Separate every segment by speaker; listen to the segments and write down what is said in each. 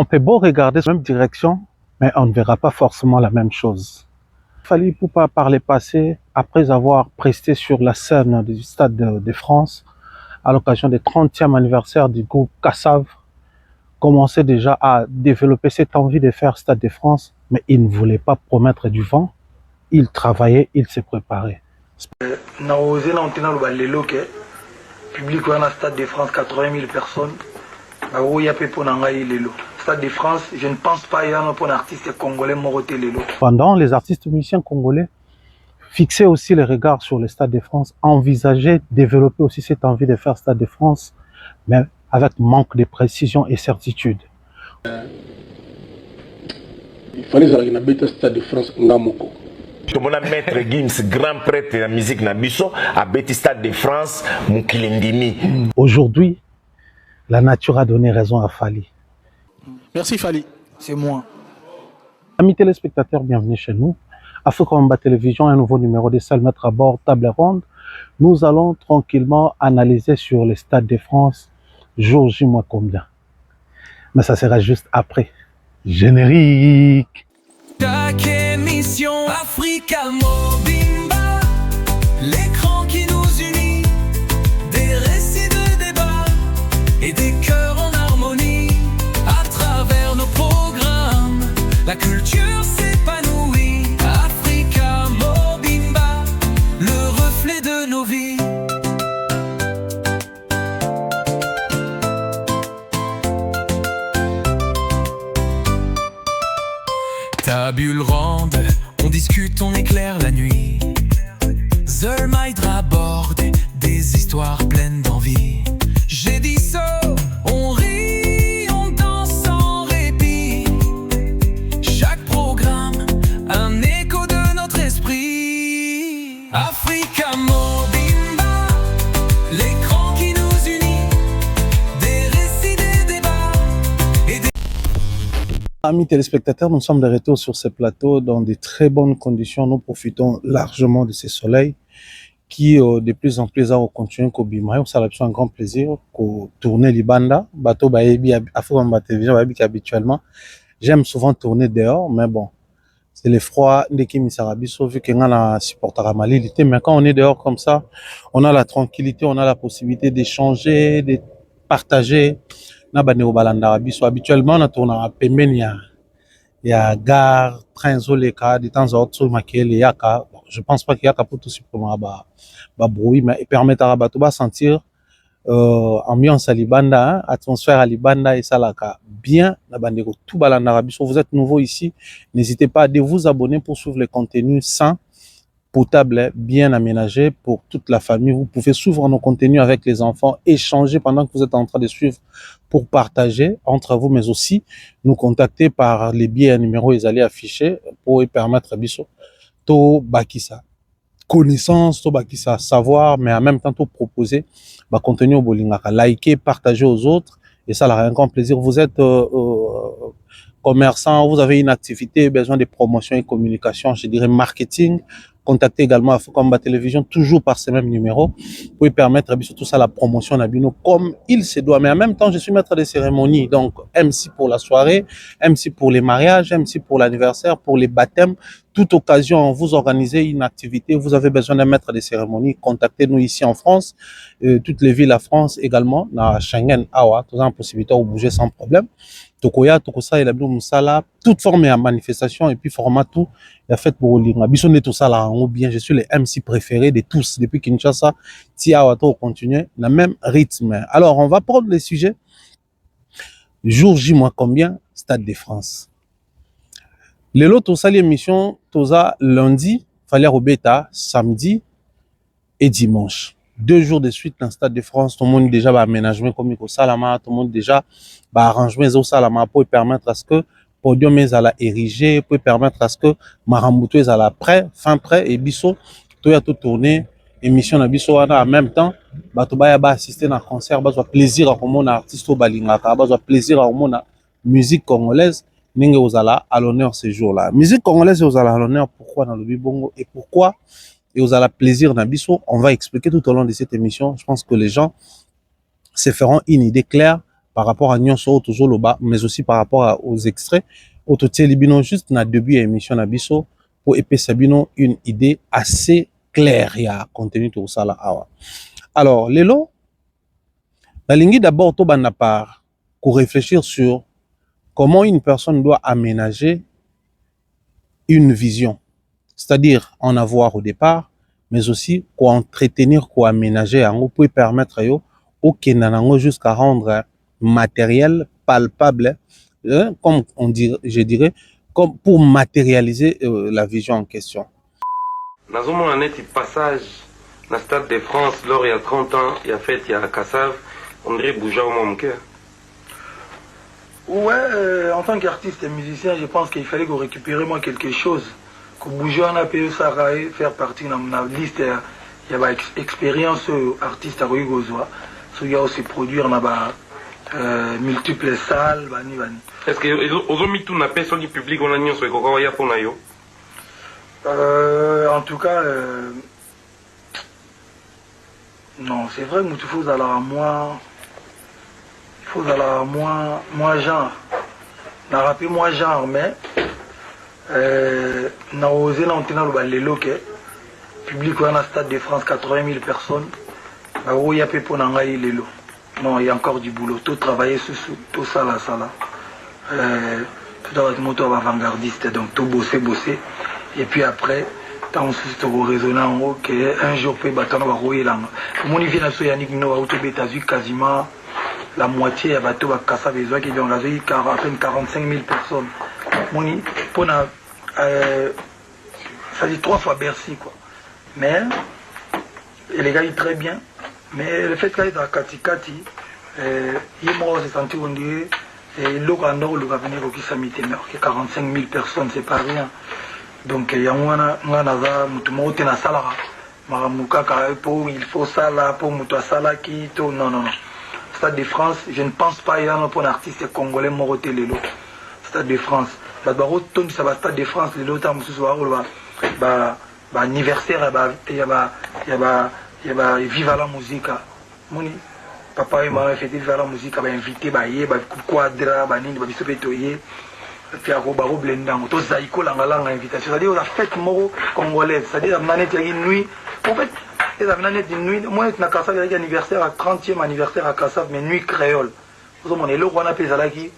Speaker 1: On peut beau regarder la même direction, mais on ne verra pas forcément la même chose. Fally Ipupa, par le passé, après avoir presté sur la scène du Stade de France, à l'occasion du 30e anniversaire du groupe Kassav, commençait déjà à développer cette envie de faire Stade de France, mais il ne voulait pas promettre du vent. Il travaillait, il se préparait.
Speaker 2: Na osé na ontina lo balelo ke public wana Stade de France 80 000 personnes. Ba oya pe pona ngai lelo. Stade de France, je ne pense pas y a un artiste congolais moroté lelo.
Speaker 1: Pendant les artistes musiciens congolais fixaient aussi les regards sur le Stade de France, envisageaient développer aussi cette envie de faire Stade de France, mais avec manque de précision et certitude.
Speaker 3: Il fallait que le Stade de France ngamoko.
Speaker 4: Tout le monde maître Gims, grand prêtre de la musique Nabiso, à Betty Stade de France, Moukilindini.
Speaker 1: Aujourd'hui, la nature a donné raison à Fally.
Speaker 5: Merci Fally, c'est moi.
Speaker 1: Amis téléspectateurs, bienvenue chez nous. Africa Combat Télévision, un nouveau numéro de salle mettre à bord, table ronde. Nous allons tranquillement analyser sur le Stade de France, jour J moins combien. Mais ça sera juste après. Générique.
Speaker 6: Chaque émission Africa Mobimba, l'écran qui nous unit, des récits de débat et des cœurs en harmonie. À travers nos programmes, la culture s'épanouit. Africa Mobimba, le reflet de nos vies. Tabule ronde, on discute, on éclaire la nuit. Zermaïdra borde des histoires pleines d'envie. J'ai dit ça, on rit, on danse sans répit. Chaque programme, un écho de notre esprit. Africa Mobimba, l'écran qui nous unit. Des récits, des débats et des...
Speaker 1: Amis téléspectateurs, nous sommes de retour sur ce plateau dans de très bonnes conditions. Nous profitons largement de ce soleil qui de plus en plus a continué au Bima. Ça a un grand plaisir de tourner Libanda. Bateau Baebi Africa Combat Télévision habituellement. J'aime souvent tourner dehors, mais bon, c'est le froid de Kimi Sarabiso vu qu'on a supporter à Mali. Mais quand on est dehors comme ça, on a la tranquillité, on a la possibilité d'échanger, de partager. Habituellement, on tourne à Pemeni, il y a gare, train Zoleka, de temps en temps, je pense pas qu'il y a pour tout simplement bruit, mais il permet à Batouba sentir ambiance à Libanda, atmosphère à Libanda et ça là bien. Tout vous êtes nouveau ici, n'hésitez pas à vous abonner pour suivre les contenus sains, potable, bien aménagé pour toute la famille. Vous pouvez suivre nos contenus avec les enfants, échanger pendant que vous êtes en train de suivre pour partager entre vous, mais aussi nous contacter par les biais numéros ils allaient afficher pour permettre biso to bakisa connaissance, to bakisa savoir, mais en même temps to proposer contenu au bolingaka, liker, partager aux autres et ça là un grand plaisir. Vous êtes commerçant, vous avez une activité, besoin de promotion et communication, je dirais marketing, contactez également Africa Combat Télévision, toujours par ce même numéro, pour permettre tout ça la promotion d'Abino comme il se doit. Mais en même temps, je suis maître de cérémonie, donc MC pour la soirée, MC pour les mariages, MC pour l'anniversaire, pour les baptêmes, toute occasion, vous organisez une activité, vous avez besoin d'un maître de cérémonie, contactez-nous ici en France, toutes les villes à France également, dans Schengen, Awa, tout ça en possibilité de bouger sans problème. Tokoya, Tokosa, il a bien Moussala, toute forme de manifestation et puis format tout, il a fait pour l'Inga. Bisonne tout ça là, bien, je suis le MC préféré de tous depuis Kinshasa, Tia Wato continue, le même rythme. Alors, on va prendre les sujets. Jour J moins combien, Stade de France. Les lots, ça l'émission, Tosa lundi, fallait Robeta, samedi et dimanche. 2 jours de suite dans le Stade de France, tout le monde déjà va aménagement comme il Salama, tout le monde déjà va arrangement au Salama pour permettre à ce que podium est à la érigé, pour permettre à ce que Maramoutou est à la prêt, fin prêt et Bisso, tout a tout tourné, émission na Bisso en même temps, Batouba va assister à un concert, va plaisir à mon artiste au Balingaka, va plaisir à mon musique congolaise, ninge ozala à l'honneur ce jour-là. Musique congolaise ozala à l'honneur, pourquoi dans le Bibongo et pourquoi et vous avez plaisir d'Abisso, on va expliquer tout au long de cette émission. Je pense que les gens se feront une idée claire par rapport à Nyonso toujours le bas, mais aussi par rapport aux extraits. Autotelibino juste na début de l'émission Nabiso pour épaisser Sabino une idée assez claire. Il y a contenu tout ça là. Alors, Lelo, la ligne d'abord tout bana part pour réfléchir sur comment une personne doit aménager une vision, c'est-à-dire en avoir au départ, mais aussi quoi entretenir, quoi aménager, en peut permettre au Kenanango jusqu'à rendre matériel, palpable, comme on dit, je dirais, comme pour matérialiser la vision en question.
Speaker 7: Dans un net passage dans le Stade de France, lors il y a 30 ans, il y a fait, il y a Kassav, on dirait bouger au mon cœur.
Speaker 2: Ouais, en tant qu'artiste et musicien, je pense qu'il fallait que récupérer moi quelque chose. Que bouger en APE, ça faire partie de ma liste. Il y a une expérience artiste à Ruigozoa. Il y a aussi produire multiples salles.
Speaker 7: Est-ce que vous avez mis tout na personne du public on a mis sur le coco ya pour nayo?
Speaker 2: En tout cas, non, c'est vrai que il faut aller moi. Il faut aller moi genre. N'a rappelé moi genre, mais n'a osé l'antenne le loquet. Public on a Stade de France 80 000 personnes. Où il y a peu pour n'engager les lots. Non, il y a encore du boulot. Tout travailler sur tout ça là. Tout avoir moto avant-gardiste, donc tout bosser. Et puis après, tant que tu raisonner en haut qu'un jour peut battre dans rouiller là. Mon il vient à Yannick no auto bétazu quasiment la moitié à bateau à Kassa besoin qui vient à peine 45 000 personnes. Mon pour ça dit 3 fois Bercy quoi. Mais et les gars ils très bien. Mais le fait qu'il y ait dans Katikati, il s'est senti on dirait et l'eau en or le va venir au Kissamité mais 45 000 personnes c'est pas rien. Donc il y a un salara il faut ça là pour mutua sala qui non. Stade de France, je ne pense pas il y a un artiste congolais moroté lelo. Stade de France. D'abord tout ça va Stade de France les lots tam soir anniversaire il y a viva la musique. Moni papa et maman fêté viva la musique va inviter quadra nini biso petoyer. Puis à Robaro Blendang, tout ça, il colle en invitation. C'est-à-dire, la fête moro congolaise, c'est-à-dire, la manette, il y a une nuit. En fait, la manette, une nuit. Moi, je suis à anniversaire, à 30e anniversaire à Kassav, mais nuit créole. Vous savez, on est là, on a payé ça là qui.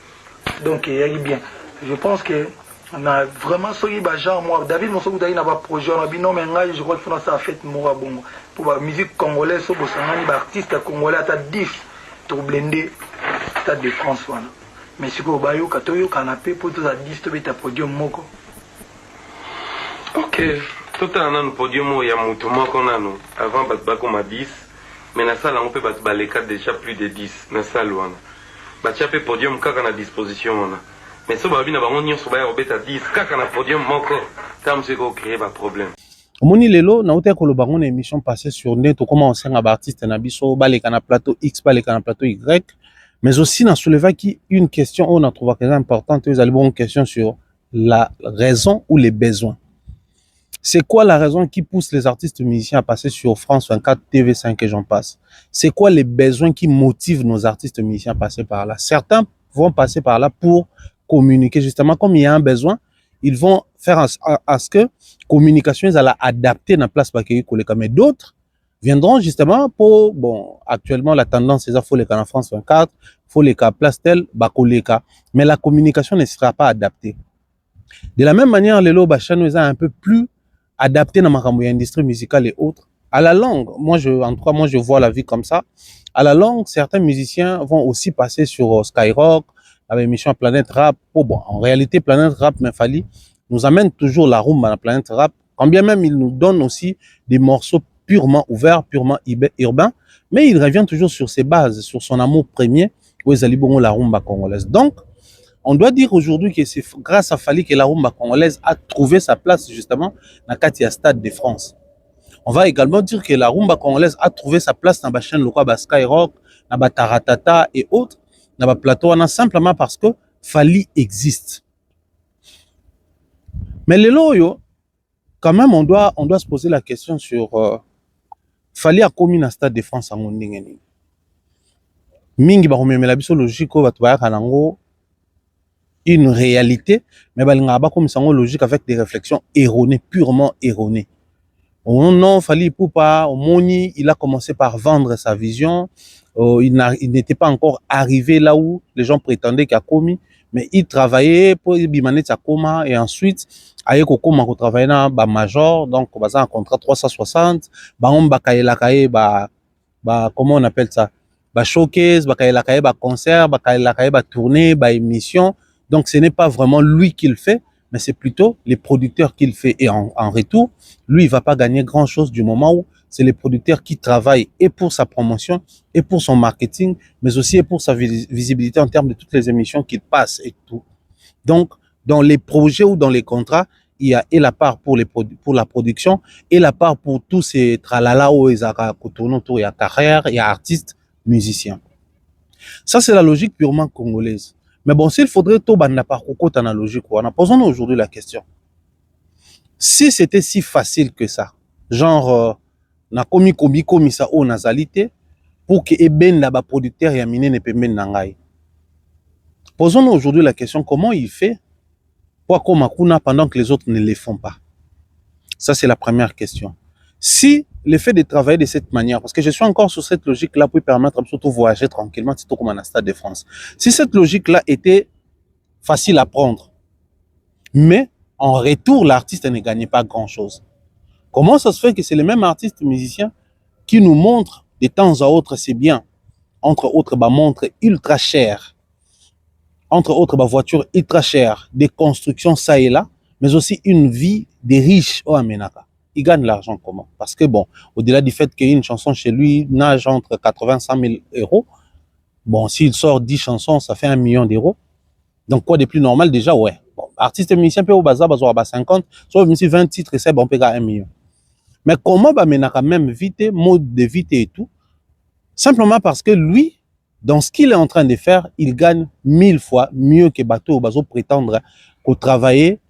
Speaker 2: Donc, il y a bien. Je pense que, on a vraiment, ce genre, moi, David, mon soeur, n'a pas projet, on a dit non, mais je crois qu'il faut ça fête moro bon. Pour la musique congolaise, ce que artiste congolais, à 10, pour blender, Stade de France, voilà. Mais si vous avez un canapé pour tout ça, 10 tu podium moko.
Speaker 7: Ok, tout un podium, il y a mon moko nano. Avant, on a 10, mais dans la salle, on peut battre déjà plus de 10. Dans la salle, on a un podium à disposition. Mais si vous avez un 10, quand on a podium moko, c'est créer un problème.
Speaker 1: Moni lelo na uta ko lo bango na émission passée sur net comment on sait un artiste na biso baleka na plateau X baleka na plateau Y. Mais aussi, on a soulevé une question, on a trouvé très importante, vous allez voir une question sur la raison ou les besoins. C'est quoi la raison qui pousse les artistes musiciens à passer sur France 24, TV5 et j'en passe? C'est quoi les besoins qui motivent nos artistes musiciens à passer par là? Certains vont passer par là pour communiquer, justement, comme il y a un besoin, ils vont faire à ce que communication, ils allaient adapter dans la place pour accueillir les mais d'autres viendront justement pour, bon, actuellement, la tendance, c'est ça, faut les cas en France 24, faut les cas place tel, bakoleka. Mais la communication ne sera pas adaptée. De la même manière, les lots bachano, ils sont un peu plus adaptés dans l'industrie musicale et autres. À la longue, en tout cas, moi, je vois la vie comme ça. À la longue, certains musiciens vont aussi passer sur Skyrock, avec l'émission Planète Rap. Oh, bon, en réalité, Planète Rap, Mefali, nous amène toujours la rumba à la Planète Rap. Quand bien même, il nous donne aussi des morceaux purement ouvert, purement urbain, mais il revient toujours sur ses bases, sur son amour premier, où ils allaient la rumba congolaise. Donc, on doit dire aujourd'hui que c'est grâce à Fali que la rumba congolaise a trouvé sa place justement dans le Stade de France. On va également dire que la rumba congolaise a trouvé sa place dans la chaîne locale Skyrock, dans la Taratata et autres, dans le plateau, simplement parce que Fali existe. Mais les loyaux, quand même, on doit se poser la question sur Fali a commis dans le Stade de France en Mondingeni. mingi ba komemela biso logique o bato bayaka nango une réalité, mais balinga ba comme sango logique avec des réflexions erronées, purement erronées. Oh non, Fally Ipupa, Moni, il a commencé par vendre sa vision. Il n'était pas encore arrivé là où les gens prétendaient qu'il a commis, mais il travaillait pour bimaner sa coma et ensuite, aye ko koma ko travailler na ba major, donc baza un contrat 360, ba on bakaela kaye ba comment on appelle ça, ba showcase, bakaela kaye ba concert, bakaela kaye ba tournée, ba émission. Donc ce n'est pas vraiment lui qui le fait, mais c'est plutôt les producteurs qui le fait. Et en retour, lui, il va pas gagner grand-chose du moment où c'est les producteurs qui travaillent et pour sa promotion, et pour son marketing, mais aussi pour sa visibilité en termes de toutes les émissions qu'il passe et tout. Donc, dans les projets ou dans les contrats, il y a et la part pour la production et la part pour tous ces tralala où ils tournent autour, il y a carrière, il y a artistes, musiciens. Ça, c'est la logique purement congolaise. Mais bon, s'il faudrait tout banda par kokota na logique, on a posé aujourd'hui la question. Si c'était si facile que ça, genre na komi ça o nazalité pour que eben là bas producteur ya mine ne pemben nangai. Posons-nous aujourd'hui la question, comment il fait pour comme akuna pendant que les autres ne le font pas. Ça c'est la première question. Si le fait de travailler de cette manière, parce que je suis encore sur cette logique-là pour permettre de surtout voyager tranquillement, c'est tout comme un Stade de France. Si cette logique-là était facile à prendre, mais en retour, l'artiste ne gagnait pas grand-chose. Comment ça se fait que c'est les mêmes artistes musiciens qui nous montrent de temps à autre, c'est bien, entre autres, bah, montres ultra chères, entre autres, bah, voitures ultra chères, des constructions ça et là, mais aussi une vie des riches au Amenaka. Il gagne l'argent comment? Parce que bon, au-delà du fait qu'une chanson chez lui nage entre 80 et 100 000 euros, bon, s'il sort 10 chansons, ça fait 1 million d'euros. Donc quoi de plus normal déjà, ouais. Bon, artiste et musicien peut au bazar, bazar, 50, soit 20 titres, et c'est bon, on peut gagner 1 million. Mais comment bah Menaka même vite, mode de vite et tout? Simplement parce que lui, dans ce qu'il est en train de faire, il gagne 1000 fois mieux que bateau au bazo prétendre qu'au travailler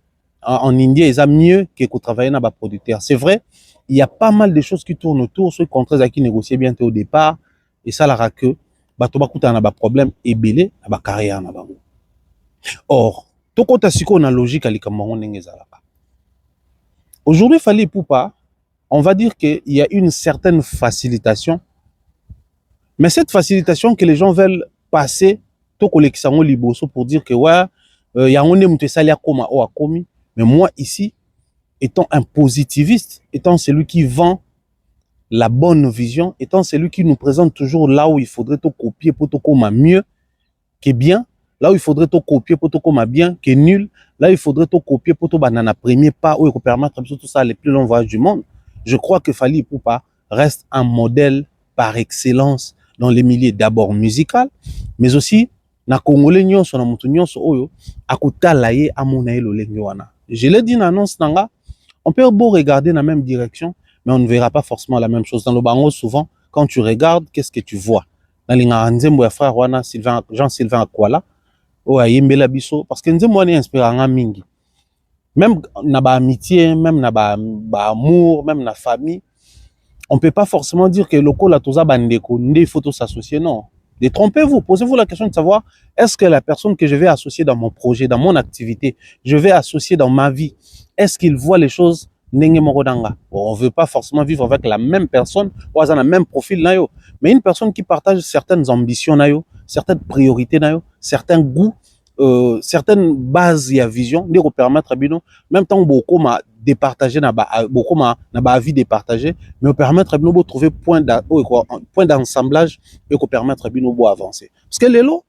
Speaker 1: en Indie, ils ont mieux que travailler dans les producteurs. C'est vrai, il y a pas mal de choses qui tournent autour, ceux contrats qui négociaient bientôt au départ, et ça la que bateau bakuta na ba problème et belé na ba carrière na ba. Or, tout kota siko na logique à l'ikamongo n'engezalaka. Aujourd'hui, Fally Ipupa, on va dire qu'il y a une certaine facilitation, mais cette facilitation que les gens veulent passer, tout collection liboso pour dire que ouais, y a on est monté salia koma o akomi. Mais moi, ici, étant un positiviste, étant celui qui vend la bonne vision, étant celui qui nous présente toujours là où il faudrait tout copier pour tout comme mieux que bien, là où il faudrait tout copier pour tout comme bien que nul, là où il faudrait tout copier pour tout banana premier pas, où il faut permettre tout ça les plus longs voyages du monde. Je crois que Fally Ipupa reste un modèle par excellence dans les milieux d'abord musical, mais aussi na Congolais nyonso na mutu nyonso oyo akutala ye amona ye lolenge wana. Je l'ai dit dans l'annonce nanga, on peut beau regarder dans la même direction, mais on ne verra pas forcément la même chose. Dans le bango, souvent, quand tu regardes, qu'est-ce que tu vois? Dans les Nzembo ya frère wana Jean-Sylvain Akwala, o ayembela biso, parce que Nzembo wana inspirant mingi. Même na ba amitié, même na ba amour, même na famille, on peut pas forcément dire que le la toza bandeko, il faut tous s'associer, non. Détrompez-vous, posez-vous la question de savoir, est-ce que la personne que je vais associer dans mon projet, dans mon activité, je vais associer dans ma vie, est-ce qu'il voit les choses nenge morodanga? Bon, on veut pas forcément vivre avec la même personne, ou dans le même profil, mais une personne qui partage certaines ambitions, certaines priorités, certains goûts, certaines bases et vision, de permettre à bino, même temps beaucoup m'a départager beaucoup m'a avis départager, mais permettre à bino de trouver point d'assemblage et permettre à bino de avancer. Parce que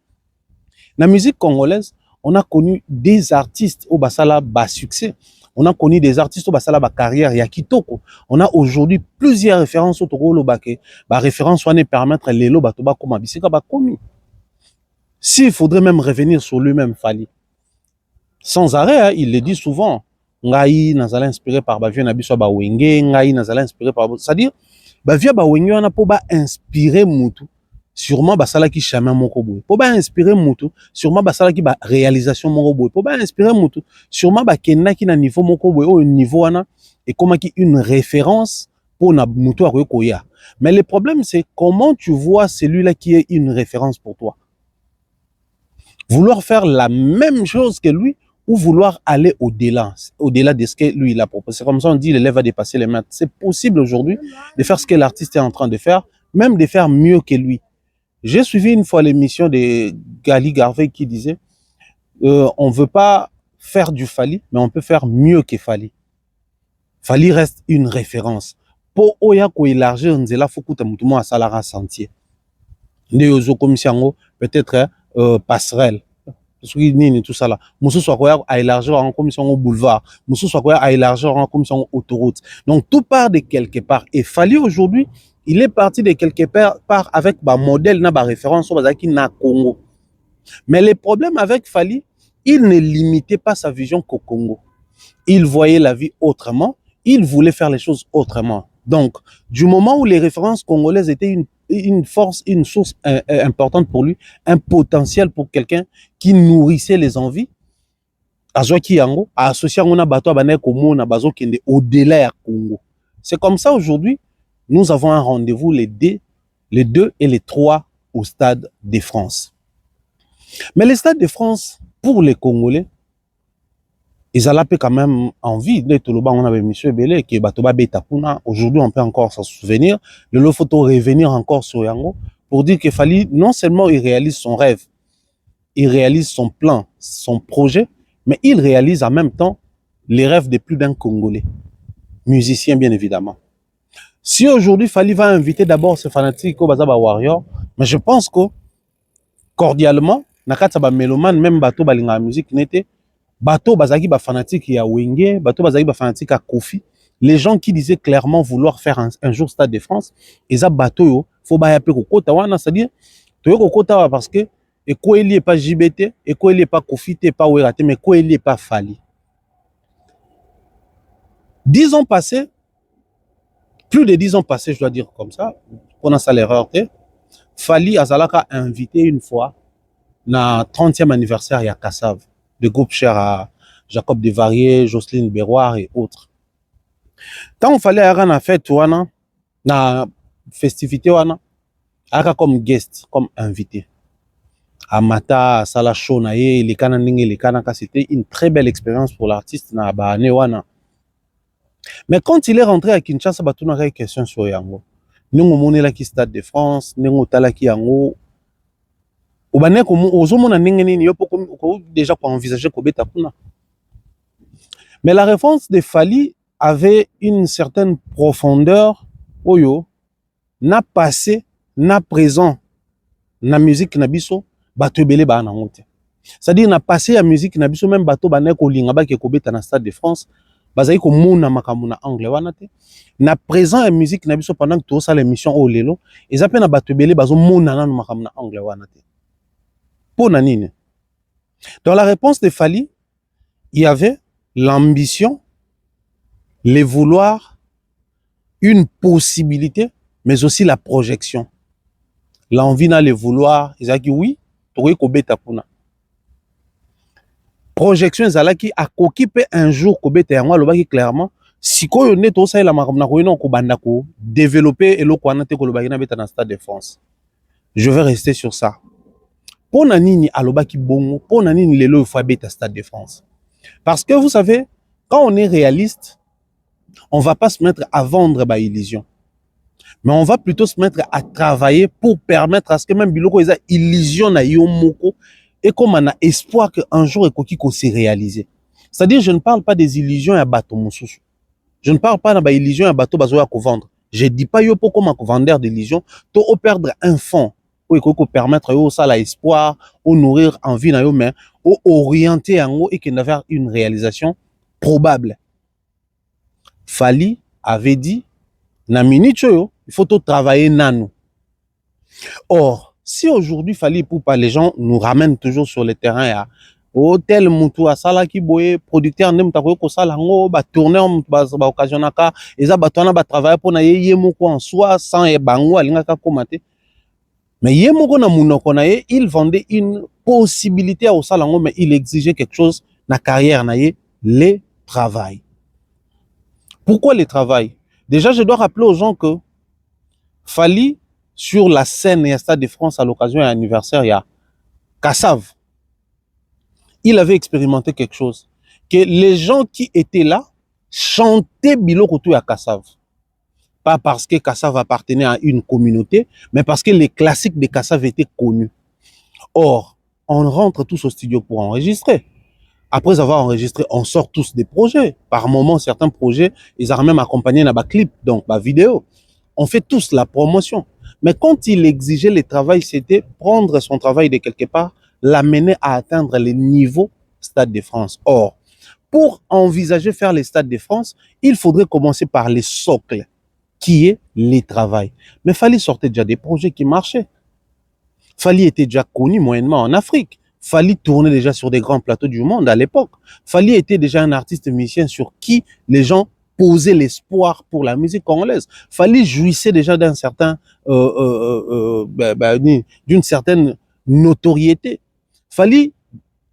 Speaker 1: la musique congolaise, on a connu des artistes au basala bas succès. On a connu des artistes au basala bas carrière ya kitoko. On a aujourd'hui plusieurs références au tokolo baké. Ba référence soit ne permettre lelo batoba comme bisika ba komi. S'il faudrait même revenir sur lui-même, Fally. Sans arrêt, hein, il le dit souvent. Ngai nazala inspiré par ba vieux na biso ba wenge, ngai nazala inspiré par, c'est-à-dire ba vieux ba wenge wana po ba inspirer mutu. Sûrement basala ki chemin moko boy. Po ba inspirer mutu, sûrement basala ki ba réalisation moko boy. Po ba inspirer mutu, sûrement ba kenda ki na niveau moko boy, au niveau wana et comme qui une référence pour na mutu akoya. Mais le problème c'est comment tu vois celui-là qui est une référence pour toi. Vouloir faire la même chose que lui ou vouloir aller au-delà de ce que lui il a proposé. C'est comme ça on dit l'élève va dépasser les maîtres. C'est possible aujourd'hui de faire ce que l'artiste est en train de faire, même de faire mieux que lui. J'ai suivi une fois l'émission de Gali Garvey qui disait on ne veut pas faire du Fally, mais on peut faire mieux que Fally. Fally reste une référence. Pour oya ko élargir nzela fukuta mutumo à salara sentier. Ndeozo commission peut-être passerelle. Parce que ni tout ça là. Moussou soit quoi à élargir en commission au boulevard. Moussou soit quoi à élargir en commission autoroute. Donc tout part de quelque part. Et Fally aujourd'hui, il est parti de quelque part avec un modèle na ba référence au bazaki na Congo. Mais le problème avec Fally, il ne limitait pas sa vision qu'au Congo. Il voyait la vie autrement. Il voulait faire les choses autrement. Donc, du moment où les références congolaises étaient une force, une source importante pour lui, un potentiel pour quelqu'un qui nourrissait les envies, au-delà du Congo. C'est comme ça aujourd'hui, nous avons un rendez-vous les 2 et les 3 au Stade de France. Mais le Stade de France, pour les Congolais, ils ont quand même envie de tout le monde. On avait Monsieur Belé qui est Batoba Betakuna. Aujourd'hui, on peut encore s'en souvenir. Le photo revenir encore sur Yango pour dire qu'il fallait non seulement il réalise son rêve, il réalise son plan, son projet, mais il réalise en même temps les rêves de plus d'un Congolais, musicien bien évidemment. Si aujourd'hui Fally va inviter d'abord ses fanatiques au Bazaba Warrior, mais je pense que cordialement, nakata ba mélomane même bato balinga musique n'était bato bazaki ba fanatique ya Wenge, bato bazaki ba fanatique à Kofi, les gens qui disaient clairement vouloir faire un jour Stade de France, eza bato yo faut ba yape ko kota wana, c'est-à-dire to ko kota parce que et quoi il est pas JBT, et quoi il est pas Kofi, t'es pas Werate, mais quoi il est pas Fally. 10 ans passés, plus de 10 ans passés, je dois dire comme ça, pendant ça l'erreur, Fally Azalaka a invité une fois na 30e anniversaire ya Kassav, de groupe cher à Jacob Desvarieux, Jocelyne Béroir et autres. Quand on fallait avoir une fête wana, na festivité wana, aka comme guest, comme invité. Amata, Sala Show naye, les Kanandingue, les Kanaka, c'était une très belle expérience pour l'artiste na Bahane wana. Mais quand il est rentré à Kinshasa, il y a une question sur Yango. Nous avons là qui Stade de France, nous avons là qui Yango. Déjà envisager mais la réponse de Fally avait une certaine profondeur. Oyo n'a passé, n'a présent, na musique nabiso, bato belé ba na monte. C'est-à-dire n'a passé la musique nabiso même bato bané ko linga ba ke ko beta na Stade de France. Bazai ko mona makamuna anglais wana te. Na présent la musique nabiso pendant que tout ça l'émission au lelo, ils appellent na bato belé bazo mona na makamuna anglais wana te. Dans la réponse de Fally, il y avait l'ambition, le vouloir, une possibilité, mais aussi la projection. L'envie, le vouloir, ils ont dit oui, tu kobeta kuna. Projection, ils ont dit à qu'occuper un jour kobeta yango lobaki clairement. Si ko yone to ça la makamna ko yona ko banda ko développer et lo ko anate ko lobaki na beta na Stade de France. Je vais rester sur ça. Pour nanini alobaki bongo, pour nanini lelo fabeta Stade de France. Parce que vous savez, quand on est réaliste, on va pas se mettre à vendre ba illusion. Mais on va plutôt se mettre à travailler pour permettre à ce que même biloko eza illusion na yo moko et comme on a espoir qu'un jour ekoki ko se réaliser. C'est-à-dire je ne parle pas des illusions à bateau mosusu. Je ne parle pas na ba illusion à bateau bazoya ko vendre. Je dis pas yo pour comme un vendeur d'illusion, to perdre un fond. Pour permettre au ça l'espoir, au nourrir envie na yo mais au orienter en haut et qu'il n'avait une réalisation probable. Fally avait dit na minute yo, il faut tout travailler nano. Or, si aujourd'hui Fally pour pas les gens nous ramènent toujours sur le terrain ya hôtel mutu asala ki boye producteur ndem takoyo ko sala ngo ba tourner ba occasionaka eza batona ba travailler pour na yeye moko en soi sans e bango alinga ka komate. Mais il vendait une possibilité au salon, mais il exigeait quelque chose dans la carrière, le travail. Pourquoi le travail? Déjà, je dois rappeler aux gens que Fally, sur la scène et à Stade de France, à l'occasion d'un anniversaire, il y a Kassav. Il avait expérimenté quelque chose. Que les gens qui étaient là chantaient Biloko tout à Kassav. Pas parce que Kassav appartenait à une communauté, mais parce que les classiques de Kassav étaient connus. Or, on rentre tous au studio pour enregistrer. Après avoir enregistré, on sort tous des projets. Par moment, certains projets, ils ont même accompagné dans clip, donc la vidéo. On fait tous la promotion. Mais quand il exigeait le travail, c'était prendre son travail de quelque part, l'amener à atteindre les niveaux Stade de France. Or, pour envisager faire les Stades de France, il faudrait commencer par les socles, qui est les travail. Mais Fally sortait déjà des projets qui marchaient. Fally était déjà connu moyennement en Afrique. Fally tournait déjà sur des grands plateaux du monde à l'époque. Fally était déjà un artiste musicien sur qui les gens posaient l'espoir pour la musique congolaise. Fally jouissait déjà d'un certain, d'une certaine notoriété. Fally,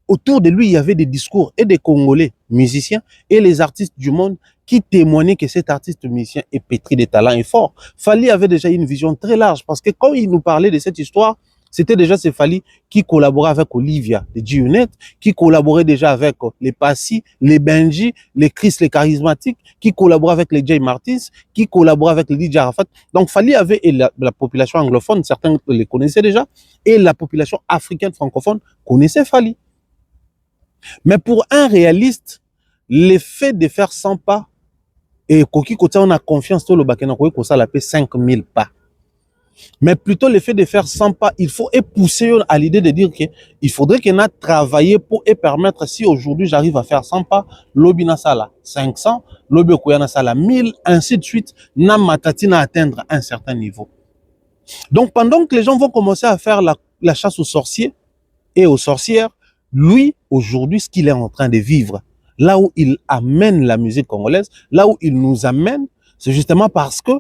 Speaker 1: autour de lui, il y avait des discours et des Congolais musiciens et les artistes du monde qui témoignaient que cet artiste musicien est pétri de talent et fort. Fally avait déjà une vision très large parce que quand il nous parlait de cette histoire, c'était déjà ce Fally qui collaborait avec Olivia de G-Unit, qui collaborait déjà avec les Passy, les Benji, les Chris, les charismatiques, qui collaborait avec les Jay Martins, qui collaborait avec les DJ Arafat. Donc Fally avait, et la population anglophone, certains les connaissaient déjà, et la population africaine francophone connaissait Fally. Mais pour un réaliste, l'effet de faire 100 pas, et Koki Kota, on a confiance dans le Bakena Koki Kosa la paix 5000 pas. Mais plutôt l'effet de faire 100 pas, il faut pousser à l'idée de dire qu'il faudrait qu'on a travaillé pour permettre, si aujourd'hui j'arrive à faire 100 pas, l'obi na sala 500, l'obi koya na sala 1000, ainsi de suite, na matati na atteindre un certain niveau. Donc pendant que les gens vont commencer à faire la chasse aux sorciers et aux sorcières, lui, aujourd'hui, ce qu'il est en train de vivre, là où il amène la musique congolaise, là où il nous amène, c'est justement parce que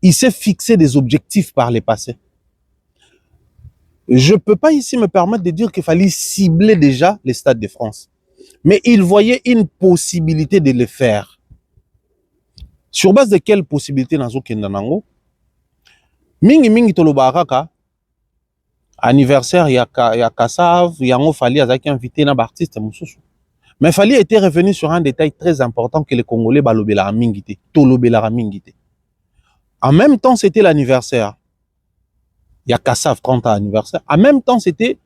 Speaker 1: il s'est fixé des objectifs par les passés. Je ne peux pas ici me permettre de dire qu'il fallait cibler déjà les Stades de France. Mais il voyait une possibilité de le faire. Sur base de quelle possibilité Nazo Kendanango? Mingi Tolobaraka, anniversaire, il y a Kassav, il y a Fally, il y a invité un artiste. Mais Fally était revenu sur un détail très important que les Congolais balobela mingité, tolobela mingité. En même temps, c'était l'anniversaire. Il y a Kassav, 30 ans anniversaire. En même temps, c'était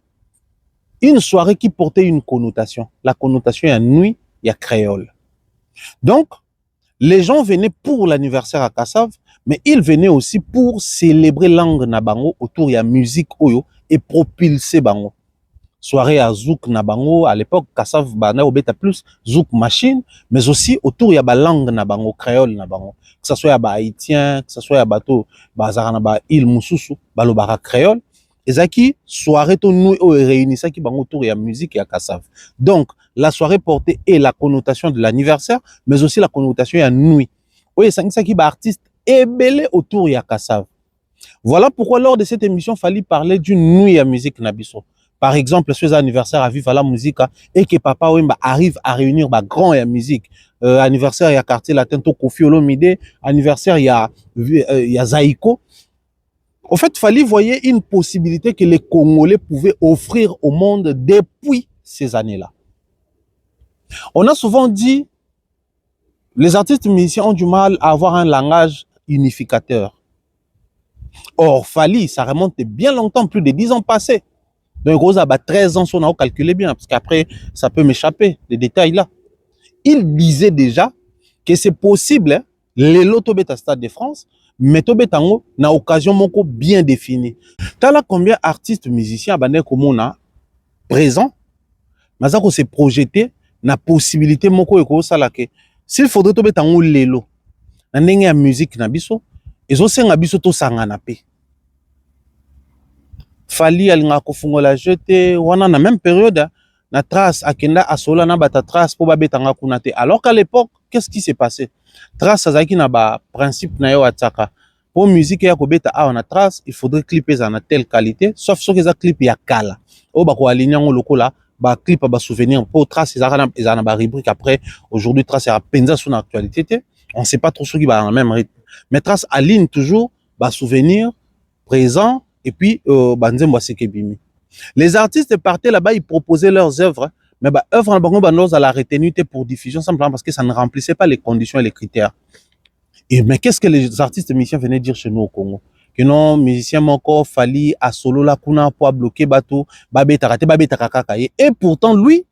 Speaker 1: une soirée qui portait une connotation. La connotation, il y a nuit, il y a créole. Donc, les gens venaient pour l'anniversaire à Kassav, mais ils venaient aussi pour célébrer langue nabango autour de la musique oyo et propulser bango. Soirée à Zouk Nabango, à l'époque, Kassav Bana obeta plus Zouk Machine, mais aussi autour il y a la langue Nabango, créole Nabango. Que ce soit à haïtien, que ce soit à bateau, bazarana ba il Moussousou, balobara créole. Et zaki, soirée to nous réunissant qui bango autour il y a musique et à Kassav. Donc, la soirée portait et la connotation de l'anniversaire, mais aussi la connotation à nuit. Oui, c'est ça qui ba artiste ébélé autour il y a Kassav. Voilà pourquoi lors de cette émission, il fallait parler d'une nuit à musique Nabiso. Par exemple, ce anniversaire à Vive à la musique et que Papa Wemba arrive à réunir grand et musique. Anniversaire, il y a Quartier Latin, Kofi Olomide. Anniversaire, il y a Zaïko. En fait, Fally voyait une possibilité que les Congolais pouvaient offrir au monde depuis ces années-là. On a souvent dit, les artistes musiciens ont du mal à avoir un langage unificateur. Or, Fally, ça remonte bien longtemps, plus de 10 ans passés. Donc, Rose a 13 ans, on a calculé bien, parce qu'après, ça peut m'échapper, les détails là. Il disait déjà que c'est possible, hein, les lotos bêta Stade de France, mais Tobetango n'a occasion moko bien définie. T'as là combien d'artistes musiciens comme on a présent, mais ça s'est projeté, na possibilité moko eko salake. S'il faudrait Tobetango lelo, na ndenge ya musique na biso, ezo senga biso to sangana pe. Fally alinga kofungola jeté wana na même période na Trace akenda asola na bata Trace po babetanga kuna te. Alors qu'à l'époque, qu'est-ce qui s'est passé? Trace azaki na ba principe na yo ataka. Pour musique ya kobeta a na Trace, il faudrait clipper ça na telle qualité, sauf ce que ça clip ya kala. O ba ko aligner ngo lokola ba clip ba souvenir pour Trace ezana ba rubrique après aujourd'hui Trace ya penza son actualité te. On ne sait pas trop ce qui va dans le même rythme. Mais trace aligne toujours, bah, souvenir, présent, et puis, Banzembo Sekebimi. Les artistes partaient là-bas, ils proposaient leurs œuvres, mais bah, œuvres en bango, bah, à la retenue pour diffusion, simplement parce que ça ne remplissait pas les conditions et les critères. Et, mais qu'est-ce que les artistes musiciens venaient dire chez nous au Congo? Que non, musiciens encore, Fali, à solo la kuna, pour bloquer bateau, babé tarate, babé takakaye. Et pourtant, lui,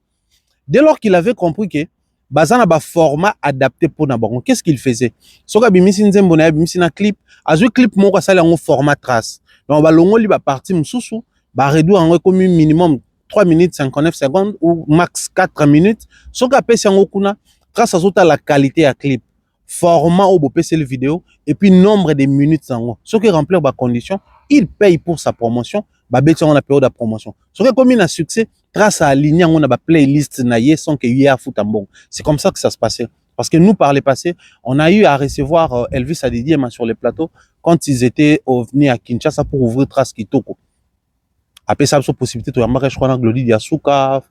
Speaker 1: dès lors qu'il avait compris que, bazana ba format adapté pour Nabango, qu'est-ce qu'il faisait? Soka bimisi nzembo na bimisi na clip, azu clip moko sala en format trace. Donc ba longo li ba parti msusu, ba réduire en comme minimum 3 minutes 59 secondes ou max 4 minutes. Soka pesi en kuna grâce à la qualité à clip, format au pesi le vidéo et puis nombre de minutes en ce qui remplir ba condition, il paye pour sa promotion, ba beti en la période de promotion. Soka comme il a succès grâce à aligner on a ba playlist naie sans que y a foot en bon. C'est comme ça que ça se passait. Parce que nous, par le passé, on a eu à recevoir Elvis Adidi sur les plateaux quand ils étaient venus à Kinshasa pour ouvrir Trace Kitoko. Après ça, la possibilité, je crois, Glody Diasuka,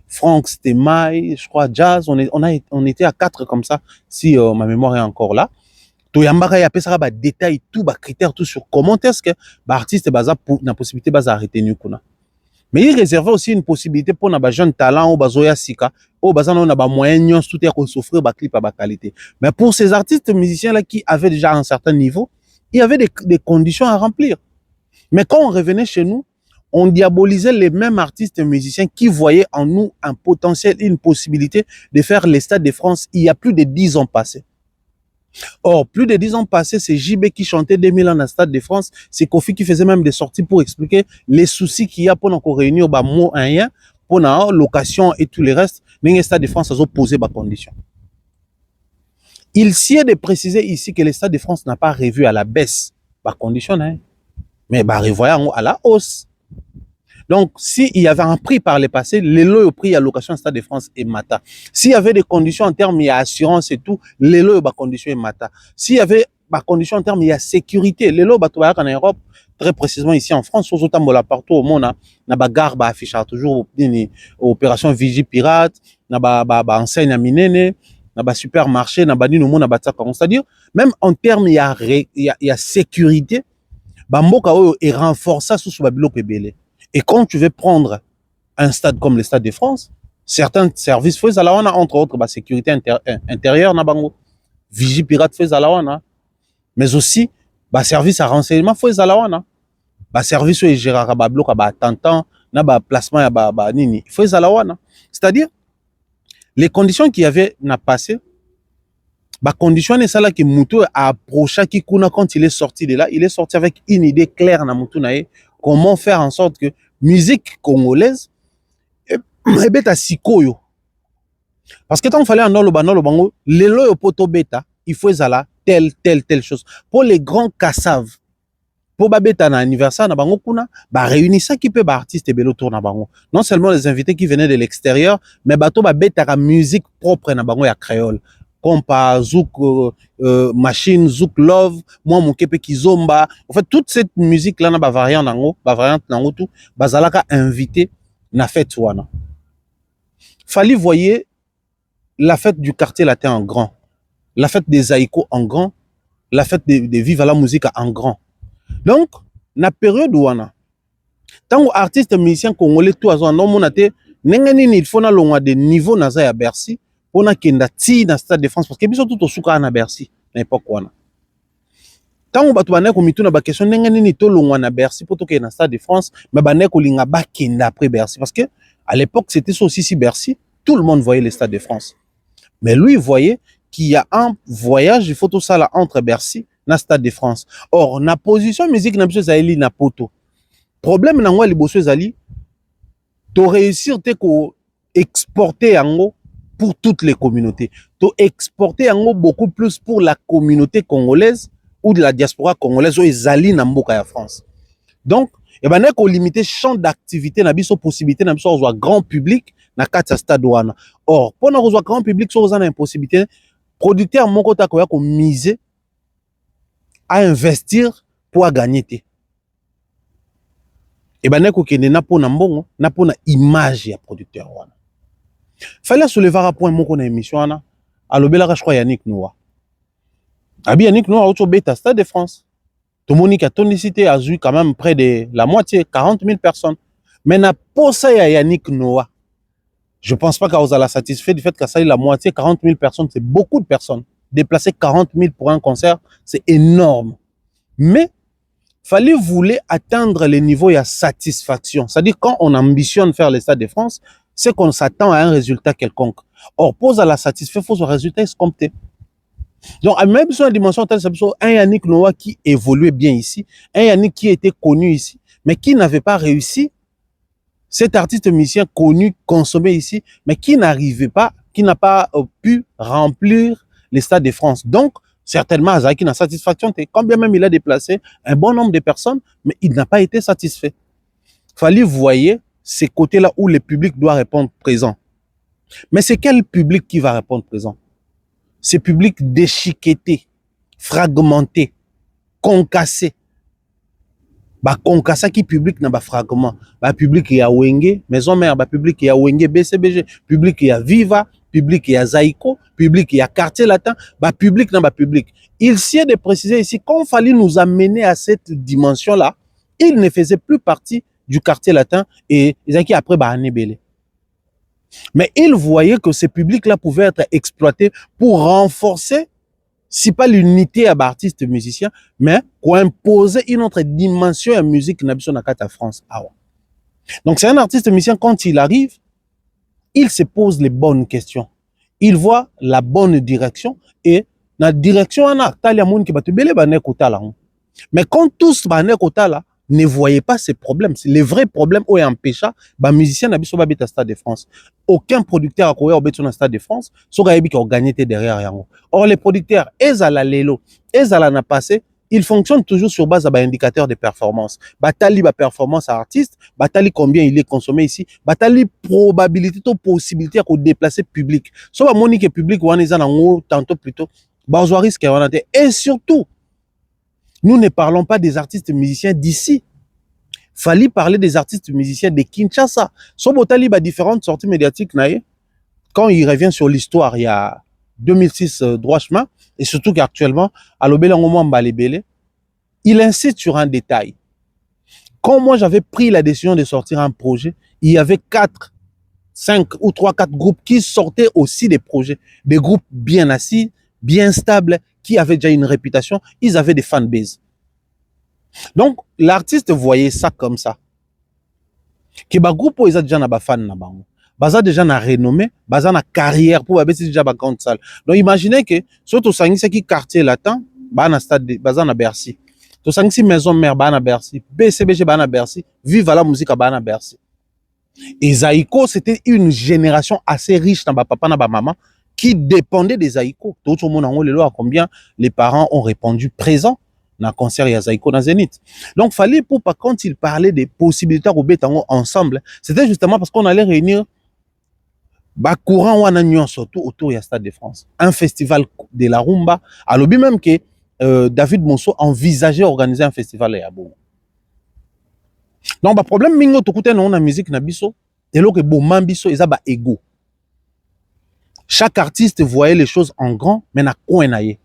Speaker 1: Franck Stemai, je crois, Jazz, on était à 4 comme ça, si ma mémoire est encore là. Tout yambaka ya pesa ba détail tout ba critères tout sur comment est-ce que ba artiste baza pour na possibilité baza retenir kuna. Mais il réservait aussi une possibilité pour na ba jeune talent ou bazoya sika ou bazana na ba moyens tout est qu'on s'offrir ba clip à ba qualité. Mais pour ces artistes musiciens là qui avaient déjà un certain niveau, il y avait des conditions à remplir. Mais quand on revenait chez nous, on diabolisait les mêmes artistes musiciens qui voyaient en nous un potentiel, une possibilité de faire les Stades de France il y a plus de 10 ans passés. Or, plus de 10 ans passés, c'est JB qui chantait 2000 ans dans le Stade de France, c'est Kofi qui faisait même des sorties pour expliquer les soucis qu'il y a pour nous réunir, bah, mot rien, pour la location et tout le reste, mais le Stade de France a posé des conditions. Il s'y est de préciser ici que le Stade de France n'a pas revu à la baisse, bah, condition, hein, mais bah, revoyant à la hausse. Donc, s'il y avait un prix par le passé, les lots au prix à location Stade de France et Mata. S'il y avait des conditions en termes d'assurance et tout, les lots à conditions et Mata. S'il y avait des conditions en termes de sécurité, les lots en Europe, très précisément ici en France, aux autres partout au monde, na ba garde affiche toujours opération Vigie Pirate, na ba enseigne à Minene, na ba supermarché, na ba ni no na ba tsaka. C'est-à-dire, même en termes il y a sécurité, ba mboka oyo est renforcé sous babilo pebele. Et quand tu veux prendre un stade comme le Stade de France, certains services font la wana, entre autres, bah, sécurité intérieure, na bango, vigie pirate fait la wana, mais aussi, bah, service à renseignement fait la wana, bah, service où gérera ba bloc, bah, tentant, na ba placement ya ba nini, fait la wana. C'est-à-dire, les conditions qu'il y avait n'a passé, bah, condition est ça là que Moutou a approché qui kuna quand il est sorti de là, il est sorti avec une idée claire na Moutou nae. Comment faire en sorte que musique congolaise est à sikoyo. Parce que tant qu'il fallait en le bango, les lois poto bêta, il faut ça telle chose. Pour les grands kassav, pour babeta na anniversaire na bango kuna, ba réunir ça qui peut ba artiste belo tour na bango. Non seulement les invités qui venaient de l'extérieur, mais bato babeta la musique propre na bango ya créole. Compa, Zouk, Machine, Zouk Love, moi mon kepe Kizomba. En fait, toute cette musique là, na ba variante nango tout, bazalaka invité na fête wana. Fallait voyer la fête du quartier latin en grand, la fête des Aïko en grand, la fête des Viva la musique en grand. Donc, na période wana, tant que artiste musicien congolais tout azo non monate, nengani il faut na longwa de niveau naza ya Bercy. On a kenda ti dans le Stade de France parce que biso tout au souka na Bercy na époque wana. Tant on batu bané ko mitu na ba question ndenge nini to longwa na Bercy pour to ke na Stade de France mais bané ko linga ba kenda après Bercy parce que à l'époque c'était ça aussi si Bercy tout le monde voyait le Stade de France. Mais lui il voyait qu'il y a un voyage il faut tout ça là entre Bercy na Stade de France. Or na position musique na biso zaeli na poto. Problème na ngwa liboso ezali to réussir te ko exporter yango pour toutes les communautés. To exporter en beaucoup plus pour la communauté congolaise ou de la diaspora congolaise ou ezali na mboka ya France. Donc, et ben ko limiter champ d'activité na biso possibilité na biso ozo grand public na kati stade wana. Or, pour na ozo grand public so oza na impossibilité producteur moko ta ko ya ko miser à investir pour gagner té. Et ben ko kende na pona mbongo, na pona image ya producteur wana. Fallait soulever un point mon émission là. À l'obéla je crois Yannick Noah. Abi Yannick Noah auto beta Stade de France. Tout le monde qui a tonicité a eu quand même près de la moitié, 40 000 personnes. Mais n'a pas ça Yannick Noah. Je ne pense pas qu'on la satisfait du fait que ça la moitié, 40 000 personnes, c'est beaucoup de personnes. Déplacer 40 000 pour un concert, c'est énorme. Mais fallait voulait atteindre le niveau de satisfaction. C'est-à-dire quand on ambitionne faire le Stade de France, c'est qu'on s'attend à un résultat quelconque. Or, pose à la satisfaire, il faut que le résultat escompté. Donc, même sur la dimension telle, c'est un Yannick Noah qui évoluait bien ici, un Yannick qui était connu ici, mais qui n'avait pas réussi. Cet artiste musicien connu, consommé ici, mais qui n'arrivait pas, qui n'a pas pu remplir les Stades de France. Donc, certainement, Azaki n'a satisfaction. Quand bien même il a déplacé un bon nombre de personnes, mais il n'a pas été satisfait. Fallait voyer ces côtés-là où le public doit répondre présent. Mais c'est quel public qui va répondre présent? C'est public déchiqueté, fragmenté, concassé. Bah concassé qui public n'a pas fragment. Bah public y a Wenge, maison mère, bah public y a Wenge BCBG, public y a Viva, public y a Zaïko, public y a Quartier Latin, bah public n'a pas public. Il s'y est de préciser ici qu'on fallait nous amener à cette dimension-là, il ne faisait plus partie du Quartier Latin et Zaki après bah Anébélé. Mais il voyait que ce public-là pouvait être exploité pour renforcer, si pas l'unité à artistes musiciens, mais pour imposer une autre dimension à musique na France. Donc c'est un artiste musicien, quand il arrive, il se pose les bonnes questions. Il voit la bonne direction et la direction mais quand tous ne voyaient pas ces problèmes, c'est les vrais problèmes où empêcha les musiciens n'habitent pas au Stade de France. Aucun producteur a couru au Stade de France, sauf qu'il a gagné derrière yango. Or les producteurs, ils à la lelo, ils à la passé, ils fonctionnent toujours sur base d'indicateurs de performance. Batali ba performance à artiste, batali combien il est consommé ici, batali probabilité ou possibilité de déplacer public. Soit monique public ou en tantôt plutôt, bazoa risque et surtout nous ne parlons pas des artistes musiciens d'ici. Fallait parler des artistes musiciens de Kinshasa. Sobotali a différentes sorties médiatiques. Quand il revient sur l'histoire, il y a 2006 droit chemin, et surtout qu'actuellement, à l'Obélé, il insiste sur un détail. Quand moi j'avais pris la décision de sortir un projet, il y avait 4, 5 ou 3, 4 groupes qui sortaient aussi des projets. Des groupes bien assis, bien stables, qui avaient déjà une réputation, ils avaient des fanbases. Donc, l'artiste voyait ça comme ça. Que ba groupe ils ont déjà na fan na bango. Baza déjà na renommée, baza na carrière pour abesi déjà ba grande salle. Donc imaginez que surtout sangisi qui quartier latin, ba na stade baza na Bercy. To sangisi maison mère ba na Bercy, BCBG ba na Bercy, Viva la musique ba na Bercy. Et Zaïko, c'était une génération assez riche dans ba papa na ba maman qui dépendait des Zaïko. Tout le monde en haut, combien les parents ont répondu présent dans le concert de Zaïko dans Zénith. Donc, fallait pour pas quand il parlait des possibilités au bétango ensemble, c'était justement parce qu'on allait réunir bah courant ou un surtout autour du Stade de France. Un festival de la rumba. À l'objet même que David Monceau envisageait organiser un festival à Yabo. Donc, le problème, mingo tout côté non la musique na biso, et là que bon mambiso ils a ba ego. Chaque artiste voyait les choses en grand, mais na coin naie.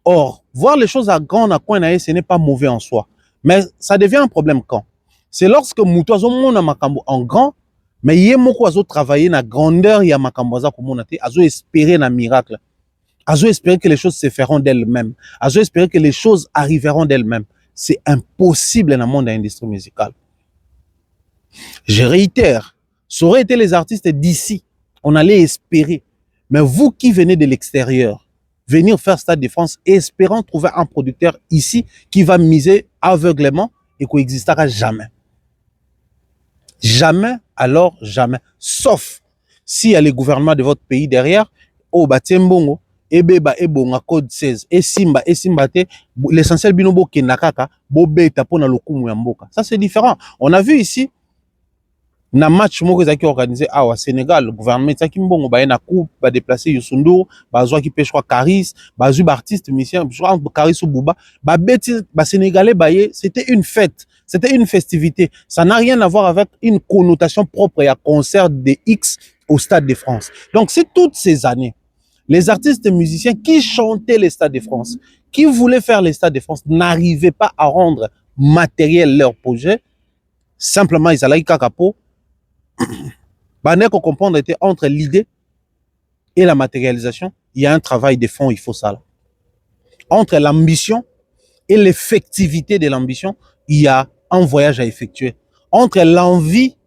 Speaker 1: Or, voir les choses en grand, na coin naie, ce n'est pas mauvais en soi. Mais ça devient un problème quand? C'est lorsque Moutoazo mona makambo en grand, mais yé moko azo travailler na grandeur ya makambo za komona te, azo espérer na miracle. Azo espérer que les choses se feront d'elles-mêmes. Azo espérer que les choses arriveront d'elles-mêmes. C'est impossible dans le monde de l'industrie musicale. Je réitère, ça aurait été les artistes d'ici, on allait espérer. Mais vous qui venez de l'extérieur, venir faire Stade de France, espérant trouver un producteur ici qui va miser aveuglément et qui n'existera jamais. Jamais, alors jamais. Sauf s'il y a le gouvernement de votre pays derrière, oh Batiembongo, Ebeba, Ebonga, Code 16, et Simba, l'essentiel binobo qui nakaka, Bobeta pour na lokumu yamboka. Ça c'est différent. On a vu ici, na match moko ezaki organisé au Sénégal, le gouvernement ezaki mbongo ba na coupe ba déplacer Youssou ba zwa ki pêche Caris, ba zu artiste musicien, Caris ou Bouba, ba beti ba sénégalais baye, c'était une fête, c'était une festivité. Ça n'a rien à voir avec une connotation propre à concert de X au Stade de France. Donc c'est toutes ces années les artistes et musiciens qui chantaient les Stades de France, qui voulaient faire les Stades de France, n'arrivaient pas à rendre matériel leur projet. Simplement, ils allaient kakapo. Qu'on comprendre était entre l'idée et la matérialisation, il y a un travail de fond, il faut ça. Là. Entre l'ambition et l'effectivité de l'ambition, il y a un voyage à effectuer. Entre l'envie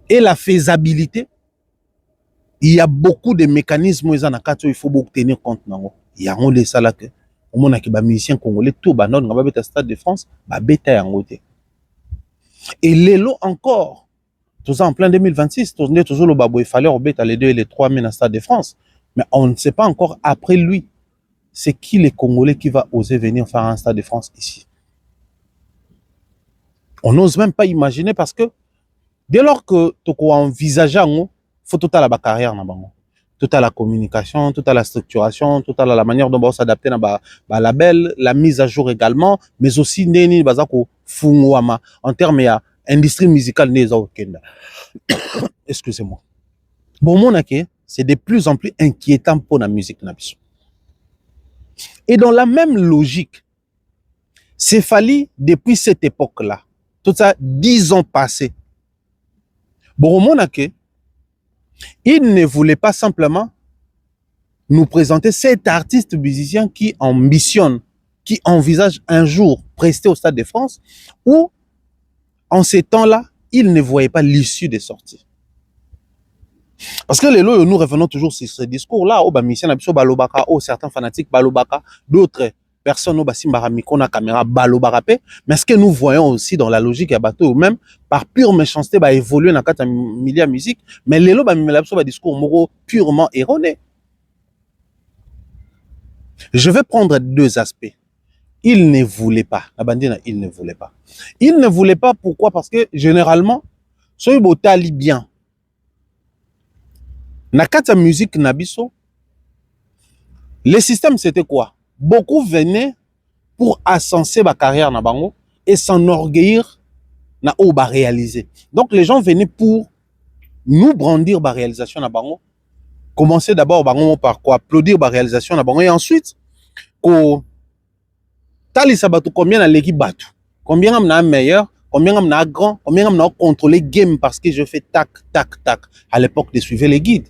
Speaker 1: et la faisabilité, il y a beaucoup de mécanismes il faut beaucoup tenir compte. Il y a un ça là que au monde qui ba musicien congolais tout ba non ba beta Stade de France ba beta yango te. Et l'élo encore tout ça en plein 2026, toujours le babo il fallait rebeta les 2 et les 3 000 à Stade de France, mais on ne sait pas encore après lui c'est qui les Congolais qui va oser venir faire un Stade de France ici. On n'ose même pas imaginer parce que dès lors que tu envisages faut tout à la carrière na bango. Tout à la communication, tout à la structuration, tout à la manière dont on va s'adapter dans le label, la mise à jour également, mais aussi neni bazako fungwama en termes ya industrie musicale neza okenda. Excusez-moi. Bon monake, c'est de plus en plus inquiétant pour la musique nabiso. Et dans la même logique, c'est fallu depuis cette époque-là, tout ça 10 ans passés. Bon monake, il ne voulait pas simplement nous présenter cet artiste musicien qui ambitionne, qui envisage un jour prester au Stade de France, où en ces temps-là, il ne voyait pas l'issue des sorties. Parce que les lois, nous revenons toujours sur ce discours-là, certains fanatiques balobaka, d'autres personnes au caméra balobaka, mais ce que nous voyons aussi dans la logique à bateau, même par pure méchanceté, évoluer dans le milieu de musique, mais les lois, discours moraux purement erronés. Je vais prendre 2 aspects. Il ne voulait pas. La bandine, il ne voulait pas. Il ne voulait pas, pourquoi? Parce que généralement, soy botali bien. Nakata musique nabiso, le système c'était quoi? Beaucoup venaient pour ascenser ma carrière na bango et s'enorgueillir na ou ba réaliser. Donc les gens venaient pour nous brandir ma réalisation na bango. Commencer d'abord bango par quoi? Applaudir ma réalisation na bango et ensuite ko tali sabatu combien na l'équipe batu, combien amna meilleur, combien amna grand, combien amna contrôler game parce que je fais tac tac tac. À l'époque de suivre les guides.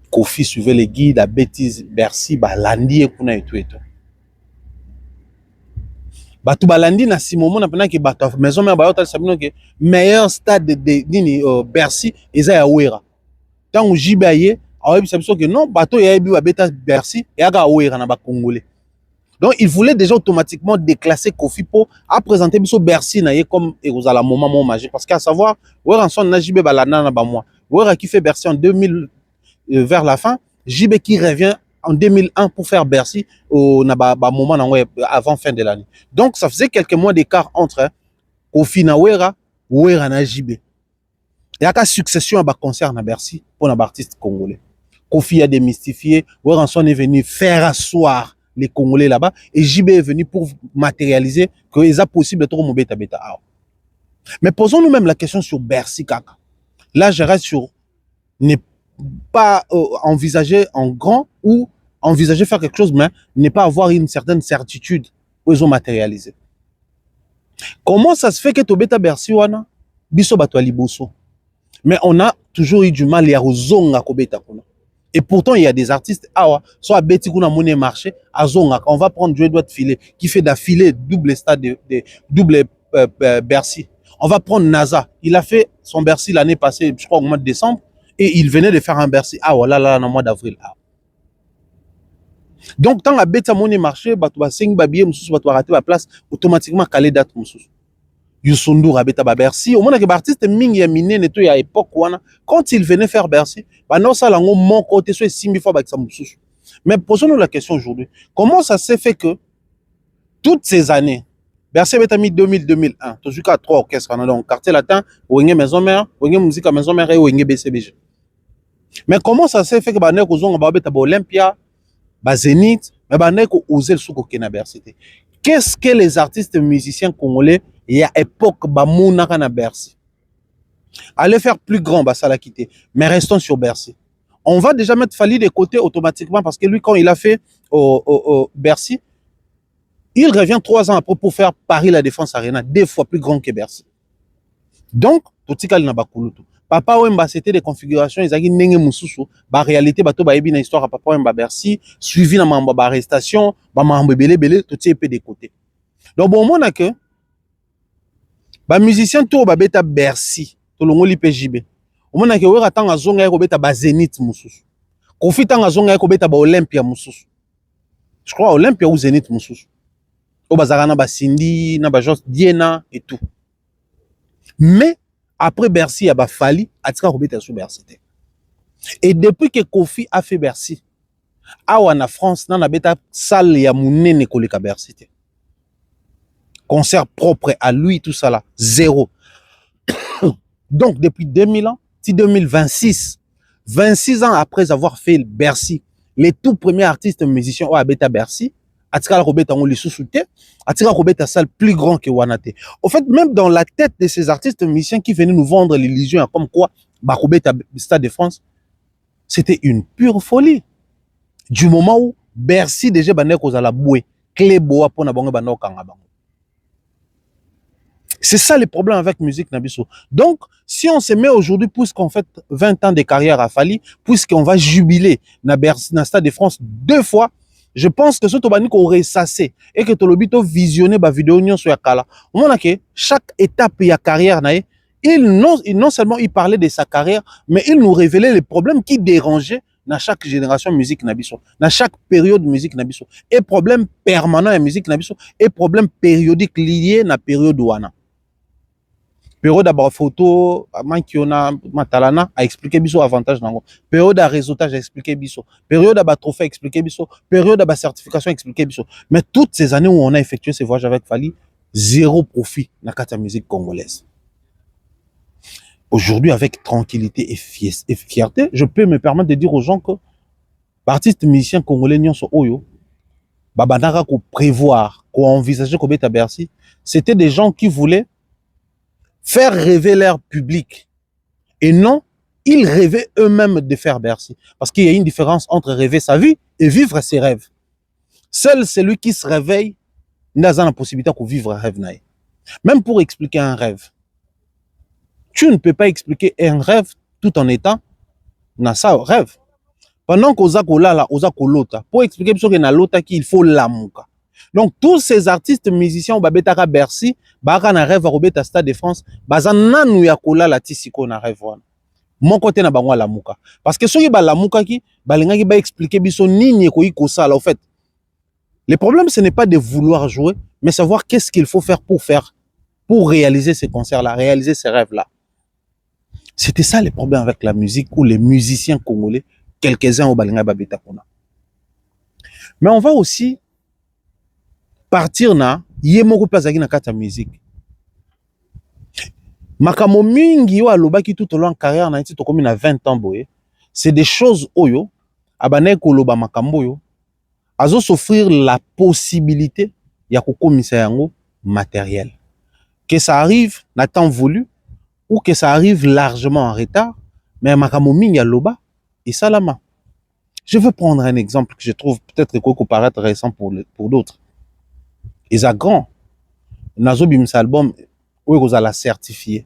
Speaker 1: Kofi suivait les guides, à bêtise, Bercy, Balandi et kuna et tout et tout. Batu Balandi na si moment na pena ki batu maison mère bayota sabino que meilleur stade de Bercy eza ya Ouera. Tant jibaye, awebi sabino que non bato ya ebi beta Bercy et aga Ouera na ba Congolais. Donc il voulait déjà automatiquement déclasser Kofi pour à présenter biso Bercy na ye comme ezala moment magique parce qu'à savoir Ouera son na jibe balana na ba moi. Ouera qui fait Bercy en 2000 vers la fin, JB qui revient en 2001 pour faire Bercy au moment avant fin de l'année. Donc ça faisait quelques mois d'écart entre Kofi na Ouera na JB. Il y a une succession à concert à Bercy pour un artiste congolais. Kofi a démystifié, Ouera est venu faire asseoir les Congolais là-bas et JB est venu pour matérialiser que c'est possible de trouver beta. Mais posons-nous même la question sur Bercy kaka. Là je reste sur ne pas envisager en grand ou envisager faire quelque chose, mais ne pas avoir une certaine certitude où ils ont matérialisé. Comment ça se fait que Tobeta Bercy wana biso bato liboso, mais on a toujours eu du mal à zonga kobeta kuna. Et pourtant il y a des artistes soit beti kuna monnaie marché à zonga. On va prendre Dieu doit filer qui fait d'affilée double stade de double Bercy. On va prendre NASA, il a fait son Bercy l'année passée, je crois au mois de décembre. Et il venait de faire un Bercy. Voilà, dans le mois d'avril. Donc, tant la bête à mon marché, tu vas 5 babiers, tu vas rater la place, automatiquement, caler date. Youssou a bête à Bercy. Au moment que l'artiste Ming a miné, nettoyé à l'époque, quand il venait faire Bercy, non, ça, là, mon côté, soit 6 000 fois, mais posons-nous la question aujourd'hui. Comment ça s'est fait que, toutes ces années, Bercy a mis 2000-2001, toujours qu'à 3 orchestres, donc, quartier latin, Ouenge Maison Mère, Ouenge Musique à Maison Mère et Ouenge BCBG. Mais comment ça s'est fait que Banek Ozon a Olympia, Zénith, mais Banek Ozel Souko Bercy? Qu'est-ce que les artistes musiciens congolais et à l'époque Bamouna na Bercy? Allez faire plus grand, ça l'a quitté. Mais restons sur Bercy. on va déjà mettre Fally de côté automatiquement parce que lui, quand il a fait au Bercy, il revient 3 ans après pour faire Paris La Défense Arena, 2 fois plus grand que Bercy. Donc, Totikal na bakulutu. Papa Wemba, c'était des configurations, ils avaient nenge mususu, ba réalité, bato ba ebi na histoire à Papa Wemba Bercy, suivi na mamba ba arrestation, ba mambo belé, tout est peu de côté. Donc, bon, on a que, ba musicien tout ba beta Bercy, tout le monde l'IPJB. On a que, ouais, attends, à zonga yako beta ba Zénith mususu. Kofi tanga zonga yako beta ba Olympia mususu. Je crois Olympia ou Zénith mususu. Au bazarana ba Cindy, na ba Jos Diena et tout. Mais, après Bercy, il y a Fally, Atika Robeta sous Bercy. Et depuis que Kofi a fait Bercy, en France, dans la bêta salle, il y a mouné Nekole ka Bercy. Concert propre à lui, tout ça là, 0. Donc, depuis 2000 ans, si 2026, 26 ans après avoir fait Bercy, les tout premiers artistes musiciens ont habité Bercy, Atika Robeta on les sous-souté, Atika Robeta salle plus grand que Wanate. Au fait, même dans la tête de ces artistes musiciens qui venaient nous vendre l'illusion comme quoi Robeta Stade de France, c'était une pure folie. Du moment où Bercy déjà bandé cause à la bouée, clé boa pour na bango bando kanga bango. C'est ça le problème avec musique Nabiso. Donc, si on se met aujourd'hui, puisqu'on fait 20 ans de carrière à Fally, puisqu'on va jubiler na Bercy, na Stade de France 2 fois, je pense que ce Tobani aurait sassé et que Tolobito visionné ba vidéo nyon sur Yakala. On a que chaque étape de la carrière nae, non seulement il parlait de sa carrière, mais il nous révélait les problèmes qui dérangeaient dans chaque génération musique Nabiso, dans chaque période musique Nabiso, et problèmes permanents en musique Nabiso, et problèmes périodiques liés à la période ouana. Période d'abord photo, Mankiona, Matalana a expliqué biso avantage nango. Période à réseautage a expliqué biso. Période à trophée a expliqué biso. Période à certification a expliqué biso. Mais toutes ces années où on a effectué ces voyages avec Fally, 0 profit dans la musique congolaise. Aujourd'hui, avec tranquillité et fierté, je peux me permettre de dire aux gens que l'artiste musicien congolais nyon so oyo, babandaka ko prévoir, ko envisager ko beta Bercy, c'était des gens qui voulaient faire rêver leur public. Et non, ils rêvaient eux-mêmes de faire Bercy. Parce qu'il y a une différence entre rêver sa vie et vivre ses rêves. Seul celui qui se réveille n'a pas la possibilité de vivre un rêve. Même pour expliquer un rêve. Tu ne peux pas expliquer un rêve tout en étant dans sa rêve. Pendant qu'on a là, pour expliquer que na lota qu'il faut l'amuka. Donc, tous ces artistes musiciens, au Babetaka Bercy, Baka na rêve à Robeta Stade de France, Bazana nou yakola la tisiko na rêve. Mon côté na bangwa la muka. Parce que ceux qui ba la muka qui, balinga qui ba expliquer biso nini ko iko ça là, au fait. Le problème, ce n'est pas de vouloir jouer, mais savoir qu'est-ce qu'il faut faire, pour réaliser ces concerts-là, réaliser ces rêves-là. C'était ça le problème avec la musique ou les musiciens congolais, quelques-uns au balinga babeta kona. Mais on va aussi partir na yemoko plazaki na kata musique. Makamo mingi yo alobaki tout au long de carrière na tito comme na 20 ans boye. C'est des choses oyo abane ko loba makambo yo azo s'offrir la possibilité ya kokomisa yango matériel. Que ça arrive na temps voulu ou que ça arrive largement en retard, mais makamo mingi aloba et salama. Je veux prendre un exemple que je trouve peut-être qu'on paraître récent pour d'autres. Isa Grand, nazo bimisa album où il a certifié.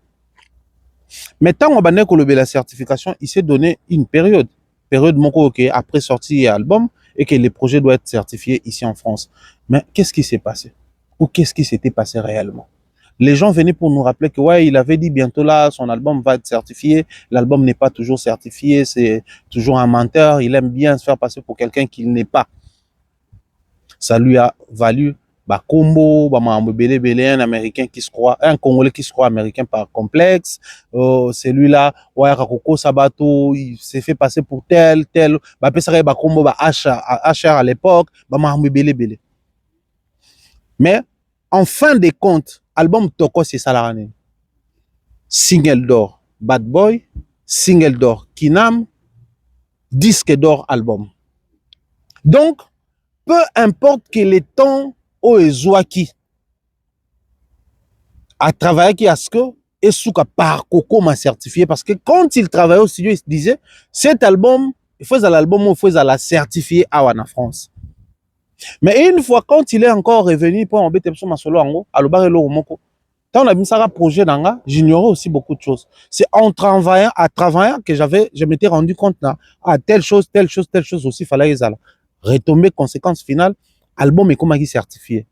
Speaker 1: Mais tant qu'on a kolobé la certification, il s'est donné une période moko ok après sortie album et que le projet doit être certifié ici en France. Mais qu'est-ce qui s'est passé? Ou qu'est-ce qui s'était passé réellement? Les gens venaient pour nous rappeler que ouais, il avait dit bientôt là son album va être certifié. L'album n'est pas toujours certifié, c'est toujours un menteur. Il aime bien se faire passer pour quelqu'un qu'il n'est pas. Ça lui a valu combo, un américain qui se croit, un Congolais qui se croit américain par complexe. Celui-là, ouais, Rakoko Sabato, il s'est fait passer pour tel. Combo, HR à l'époque, mais en fin de compte, album Toko c'est ça la single d'or Bad Boy, single d'or Kinam, disque d'or album. Donc, peu importe que les temps Oezouaki a travaillé qui a ce que et souka par Coco m'a certifié parce que quand il travaillait au studio il se disait cet album il faut l'album, il faut la certifier à en France. Mais une fois quand il est encore revenu pour embêter sur ma solo ango, à l'obarelo moko. Quand on a mis ça projet d'anga, j'ignorais aussi beaucoup de choses. C'est en travaillant que je m'étais rendu compte là, à telle chose aussi, fallait ça. Retomber conséquence finale, album est comme certifié.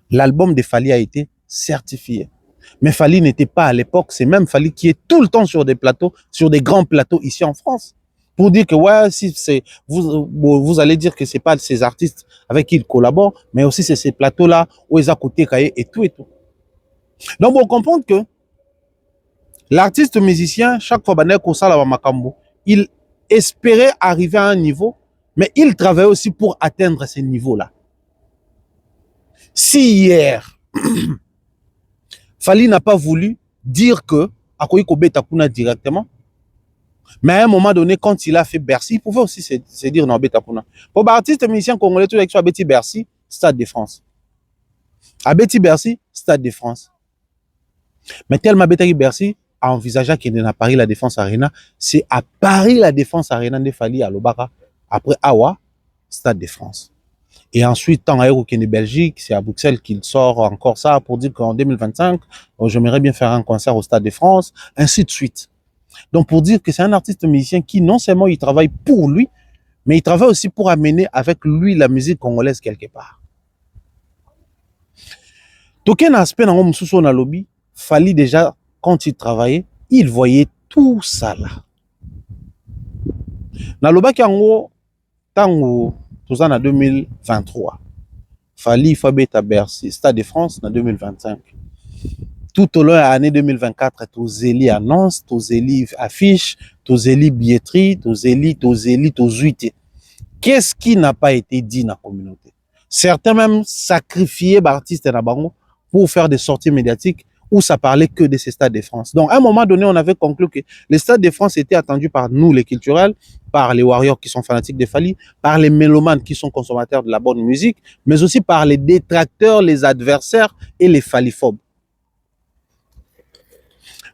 Speaker 1: L'album de Fally a été certifié. Mais Fally n'était pas à l'époque, c'est même Fally qui est tout le temps sur des plateaux, sur des grands plateaux ici en France. Pour dire que ouais, si c'est vous allez dire que c'est pas ces artistes avec qui il collabore, mais aussi c'est ces plateaux-là où ils ont côté cahier et tout et tout. Donc on comprend que l'artiste musicien, chaque fois il espérait arriver à un niveau, mais il travaillait aussi pour atteindre ce niveau-là. Si hier, Fally n'a pas voulu dire que Akoyi Kobeta Kuna directement, mais à un moment donné, quand il a fait Bercy, il pouvait aussi se dire non, Beta Kuna. Pour l'artiste musicien congolais, tout avec Betty Bercy, Stade de France. À Betty Bercy, Stade de France. Mais tellement Betty Bercy a envisagé qu'il n'est à Paris la Défense Arena, c'est à Paris la Défense Arena de Fally à Lobaka. Après Awa, Stade de France. Et ensuite, tant ailleurs qu'il est Belgique, c'est à Bruxelles qu'il sort encore ça pour dire qu'en 2025, j'aimerais bien faire un concert au Stade de France, ainsi de suite. Donc pour dire que c'est un artiste musicien qui non seulement il travaille pour lui, mais il travaille aussi pour amener avec lui la musique congolaise quelque part. Token aspect dans le lobby, Fally déjà quand il travaillait, il voyait tout ça là. Dans le bac en gros, tango tout ça en 2023. Fally Fabeta Bercy, Stade de France en 2025. Tout au long de l'année 2024, Tozeli annonce, Tozeli affiche, Tozeli billetterie, Tozeli, Tozuite. Qu'est-ce qui n'a pas été dit dans la communauté? Certains même sacrifiaient l'artiste pour faire des sorties médiatiques où ça parlait que de ces stades de France. Donc, à un moment donné, on avait conclu que les stades de France étaient attendus par nous, les culturels, par les warriors qui sont fanatiques de Fally, par les mélomanes qui sont consommateurs de la bonne musique, mais aussi par les détracteurs, les adversaires et les Fallyphobes.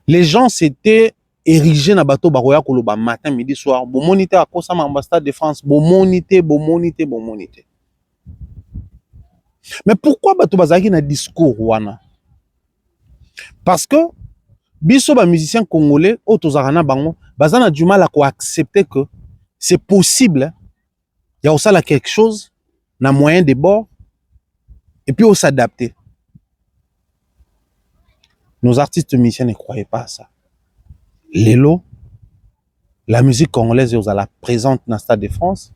Speaker 1: Les gens s'étaient érigés dans le bateau Baroya Koloba matin, midi, soir. Bomonité à cause de l'ambassade de France. Bomonité. Mais pourquoi bateau Bazaki n'a discours wana? Parce que biso ba musicien congolais autozarana bango bazana du mal à accepter que c'est possible. Il y a aussi là quelque chose na moyen de bord et puis on s'adapter. Nos artistes musiciens ne croyaient pas à ça. Lélo, la musique congolaise est la présente dans le Stade de France.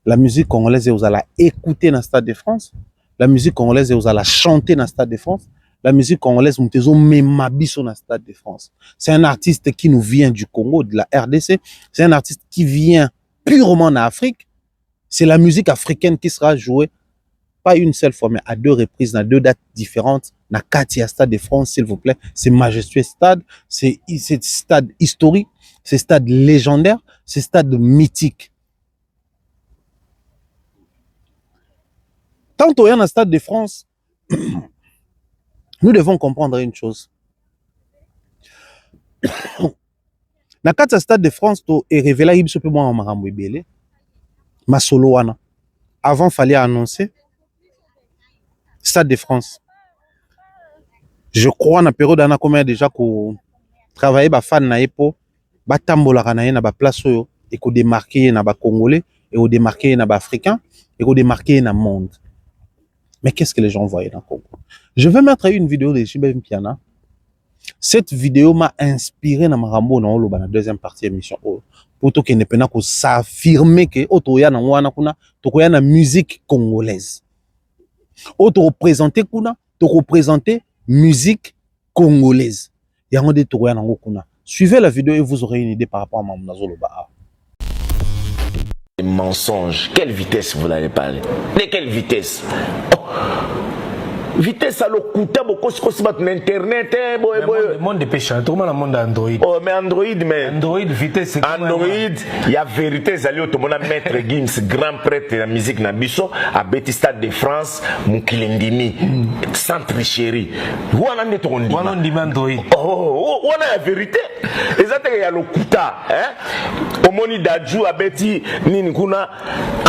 Speaker 1: La musique congolaise est la écouter dans le Stade de France. La musique congolaise est la chanter dans le Stade de France. La musique congolaise, nous faisons même dans le Stade de France. C'est un artiste qui nous vient du Congo, de la RDC. C'est un artiste qui vient purement d'Afrique. C'est la musique africaine qui sera jouée, pas une seule fois, mais à 2 reprises, dans 2 dates différentes. Na Katia Stade de France, s'il vous plaît. C'est majestueux stade. C'est stade historique. C'est stade légendaire. C'est stade mythique. Tant qu'on est dans le Stade de France, nous devons comprendre une chose. Na Katia Stade de France, est révélé qu'il peut moi en belé. Ma solo wana. Avant, fallait annoncer Stade de France. Je crois na période ana combien déjà ko travailler ba fan na epo ba tambola kana na ba place oyo et ko démarquer na ba congolais et ko démarquer na ba africain et ko démarquer na monde. Mais qu'est-ce que les gens voyaient dans le Congo? Je vais mettre une vidéo de Chibem Piana. Cette vidéo m'a inspiré na marambo na oloba na deuxième partie émission pour to kene pena ko s'affirmer que otoya na wana kuna tokoya na musique congolaise. Auto représenter kuna to représenter musique congolaise. Suivez la vidéo et vous aurez une idée par rapport à Mamou Nazoloba.
Speaker 4: Les mensonges, quelle vitesse vous allez parler? De quelle vitesse? vitesse à l'okuta beaucoup si bat internet
Speaker 8: le monde des pécheurs tout le monde Android.
Speaker 4: Oh mais Android
Speaker 8: vitesse c'est
Speaker 4: Android il y a vérité zali au monde maître Gims grand prêtre de la musique na biso à Betty Stade de France mukilendini sans tricherie wana ndeto on dit
Speaker 8: wana ndima Android
Speaker 4: wana la vérité ezate ya lokuta omoni daju à Betty nini kuna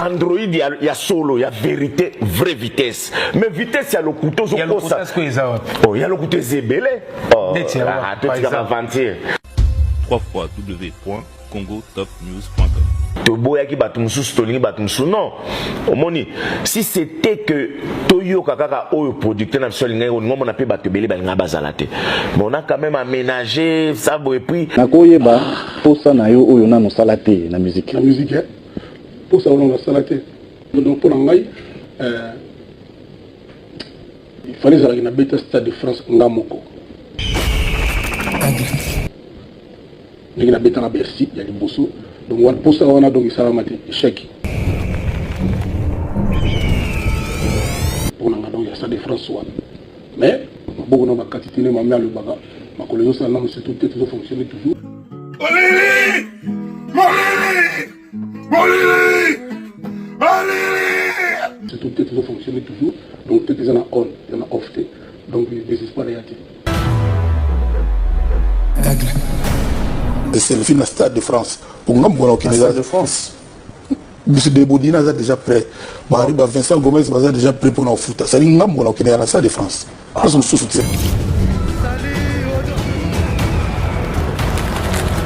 Speaker 4: Android ya solo ya vérité vraie vitesse mais vitesse ya lokuta zo kosa oh ya lokuta zebele oh tout ça aventure
Speaker 9: www.congotopnews.com.
Speaker 4: toboyaki bato mosusu tolingi bato mosusu non omoni si c'était que toyoka kaka oyo producteur na biso alingaki olingo mona mpe bato ebele balinga bazala te mais on a quand même aménagé ça boye puis
Speaker 10: nakoyeba posa na yo oyo nano osala te na musique
Speaker 3: posa oyo nasala te donc mpo na ngai il fallait ezalaki na beta stade de France nga moko ndenge nabetaka Bercy ya liboso donc wana posa wana donc esalama te échec mpona nga donc ya stade de France wana mais maboko na bakati tene mame alobaka makolo ezosala nano surtout te tozofonctionne toujours surtout te tozofonctionne toujours donc te eza na on eza na off te donc désespoir eya te.
Speaker 11: C'est le film Stade de France. Pour nous, au Stade de France. M. Deboudina est déjà prêt. Vincent Gomez est déjà prêt pour nous foot. C'est le Stade de France. Nous sommes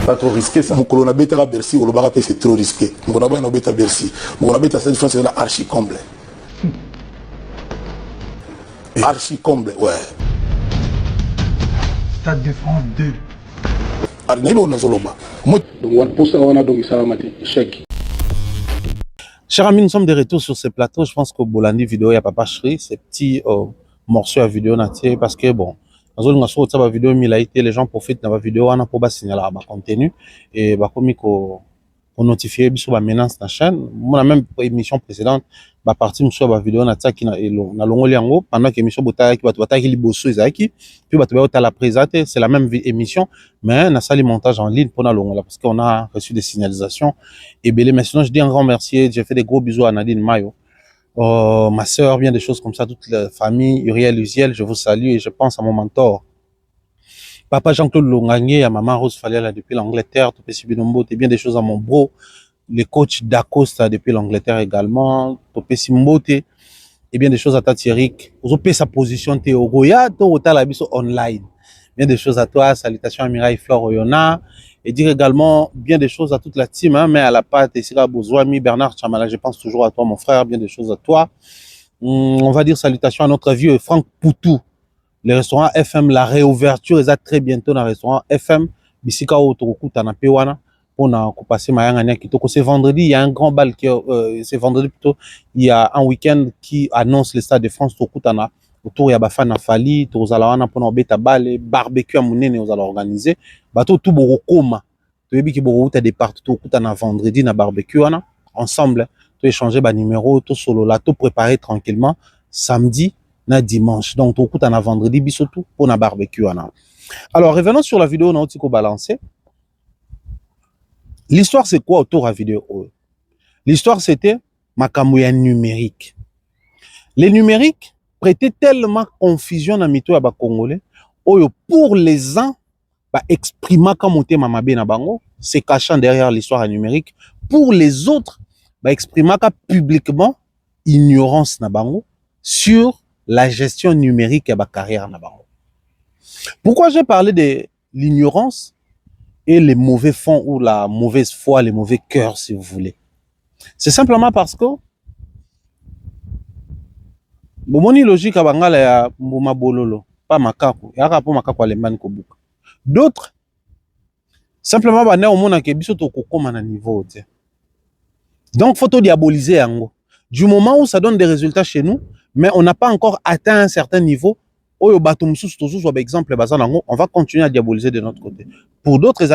Speaker 10: pas trop risqué ça.
Speaker 11: Mon colonel à Bercy, c'est trop risqué. Mon colonel à Bercy. Mon colonel à Stade de France, c'est archi comble. Archi comble, ouais.
Speaker 2: Stade de France 2.
Speaker 1: Chers amis, nous sommes de retour sur ce plateau. Je pense que Bolandi vidéo, il y a Papa Chri, ces petits morceaux à vidéo, parce que bon, dans la vidéo, les gens profitent de la vidéo, on a pour signaler le contenu et comme pour notifier sur la menace de la chaîne. Moi, même émission précédente, bah partie sur la vidéo na qui na longo liango pendant que émission bota qui va li bosso ezaki puis ba to la présenter c'est la même émission mais na sali montage en ligne pour na longo là parce qu'on a reçu des signalisations et belé mais sinon je dis un grand merci, j'ai fait des gros bisous à Nadine Mayo, ma sœur, bien des choses comme ça, toute la famille, Uriel Uziel, je vous salue et je pense à mon mentor Papa Jean-Claude Longangé, à maman Rose Faliala depuis l'Angleterre, tout petit binombo, et bien des choses à mon bro, les coachs d'Acosta depuis l'Angleterre également, Topé Simbote, et bien des choses à Tatieric, aux opé sa position Théogoya, to la biso online. Bien des choses à toi, salutations à Mireille Flore Oyona, et dire également bien des choses à toute la team, hein, mais à la pâte, Essira Bozouami, Bernard Chamala, je pense toujours à toi mon frère, bien des choses à toi. On va dire salutations à notre vieux Franck Poutou, le restaurant FM, la réouverture, est très bientôt dans le restaurant FM, Bisika Otoroku Tanapewana. On a passé Mayangania Kitoko. C'est vendredi, il y a un grand bal qui c'est vendredi plutôt, il y a un week-end qui annonce le Stade de France Tokutana. Autour il y a Bafana Fali, Tozalawana pour beta bal, barbecue à Mounene aux allons organiser. Bateau tout borokoma. Tu veux qui borota des partout Tokutana vendredi na barbecue ana ensemble. Tu échanger ba numéro, tout solo là, tout préparer tranquillement samedi na dimanche. Donc Tokutana vendredi bisotou pour na barbecue ana. Alors revenons sur la vidéo na otiko balancer. L'histoire, c'est quoi autour de la vidéo? L'histoire, c'était Makamouya numérique. Les numériques prêtaient tellement confusion dans les Congolais. Pour les uns, exprimer comme on mamabe na bango, c'est cachant derrière l'histoire numérique. Pour les autres, exprimer publiquement ignorance na bango sur la gestion numérique et la carrière na bango. Pourquoi j'ai parlé de l'ignorance et les mauvais fonds ou la mauvaise foi, les mauvais cœurs, si vous voulez? C'est simplement parce que bomoni logique à bangala ya mbuma bololo, pas makako, ya rapport makako alemani kobuka. D'autres simplement ba na omona ke biso to kokoma na niveau te. Donc faut to diaboliser yango. Du moment où ça donne des résultats chez nous, mais on n'a pas encore atteint un certain niveau, on va continuer à diaboliser de notre côté. Pour d'autres, les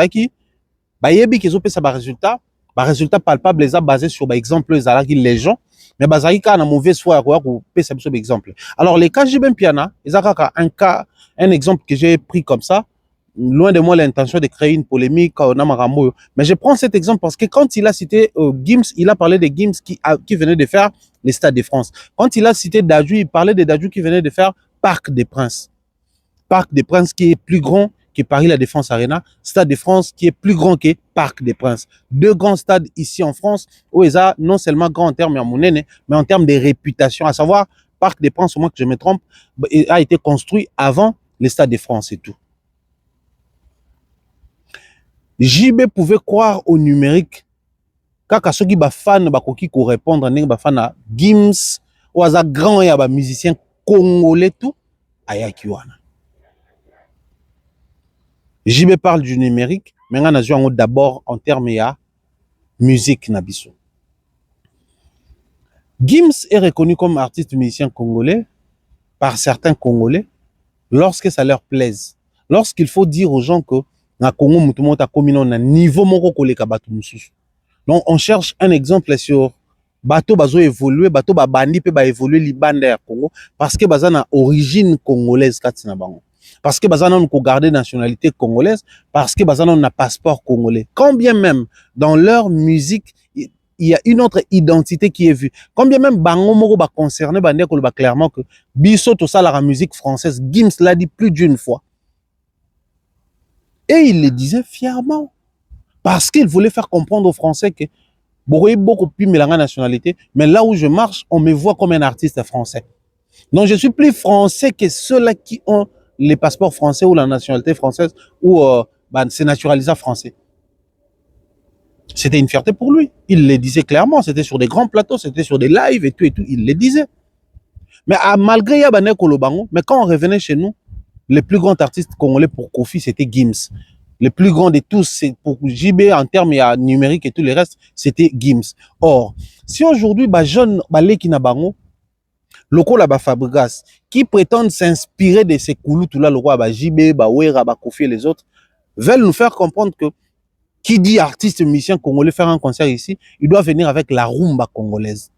Speaker 1: résultats palpables basés sur exemple les gens mais bazali ka na mauvaise foi quoi pour pesa biso exemple. Alors les cas JB Piana, ezaka un exemple que j'ai pris comme ça. Loin de moi l'intention de créer une polémique mais je prends cet exemple parce que quand il a cité Gims, il a parlé de Gims qui venait de faire les Stades de France. Quand il a cité Dadju, il parlait de Dadju qui venait de faire Parc des Princes. Parc des Princes qui est plus grand que Paris La Défense Arena, Stade de France qui est plus grand que Parc des Princes. Deux grands stades ici en France où ils ont non seulement grand en termes de monnaie, mais en termes de réputation, à savoir Parc des Princes, au moins que je me trompe, a été construit avant les Stades de France et tout. JB pouvait croire au numérique. Kaka soki ba fan ba koki ko répondre ndenge ba fan à Gims ou à grand ya ba musicien congolais tout ayaki wana. JB parle du numérique, mais on a d'abord en termes ya musique nabiso. Gims est reconnu comme artiste musicien congolais par certains Congolais lorsque ça leur plaise. Lorsqu'il faut dire aux gens que na Congo mutumo ta komino na niveau moko koleka bato mususu. Donc on cherche un exemple sur bato bazo évoluer, bato ba bandi pe ba évoluer libanda ya Congo parce que baza na origine congolaise katina bango. Parce que baza na ko garder nationalité congolaise, parce que baza na passeport congolais. Quand bien même dans leur musique il y a une autre identité qui est vue. Quand bien même bango moko ba concerné bande ko ba clairement que biso to ça la musique française, Gims l'a dit plus d'une fois. Et il le disait fièrement. Parce qu'il voulait faire comprendre aux Français que beaucoup plus mélanga nationalité, mais là où je marche, on me voit comme un artiste français. Donc je suis plus français que ceux-là qui ont les passeports français ou la nationalité française ou c'est naturalisé français. C'était une fierté pour lui. Il le disait clairement. C'était sur des grands plateaux, c'était sur des lives et tout, il le disait. Mais malgré Yabane Kolobango, mais quand on revenait chez nous, les plus grands artistes congolais pour Kofi, c'était Gims. Les plus grands de tous, c'est pour JB en termes numérique et tout le reste, c'était Gims. Or, si aujourd'hui, jeune Baleki Nabango, loko la Fabregas, qui prétendent s'inspirer de ces koulous tout là, le roi JB, Wera, Kofi et les autres, veulent nous faire comprendre que qui dit artiste musicien congolais faire un concert ici, il doit venir avec la rumba congolaise.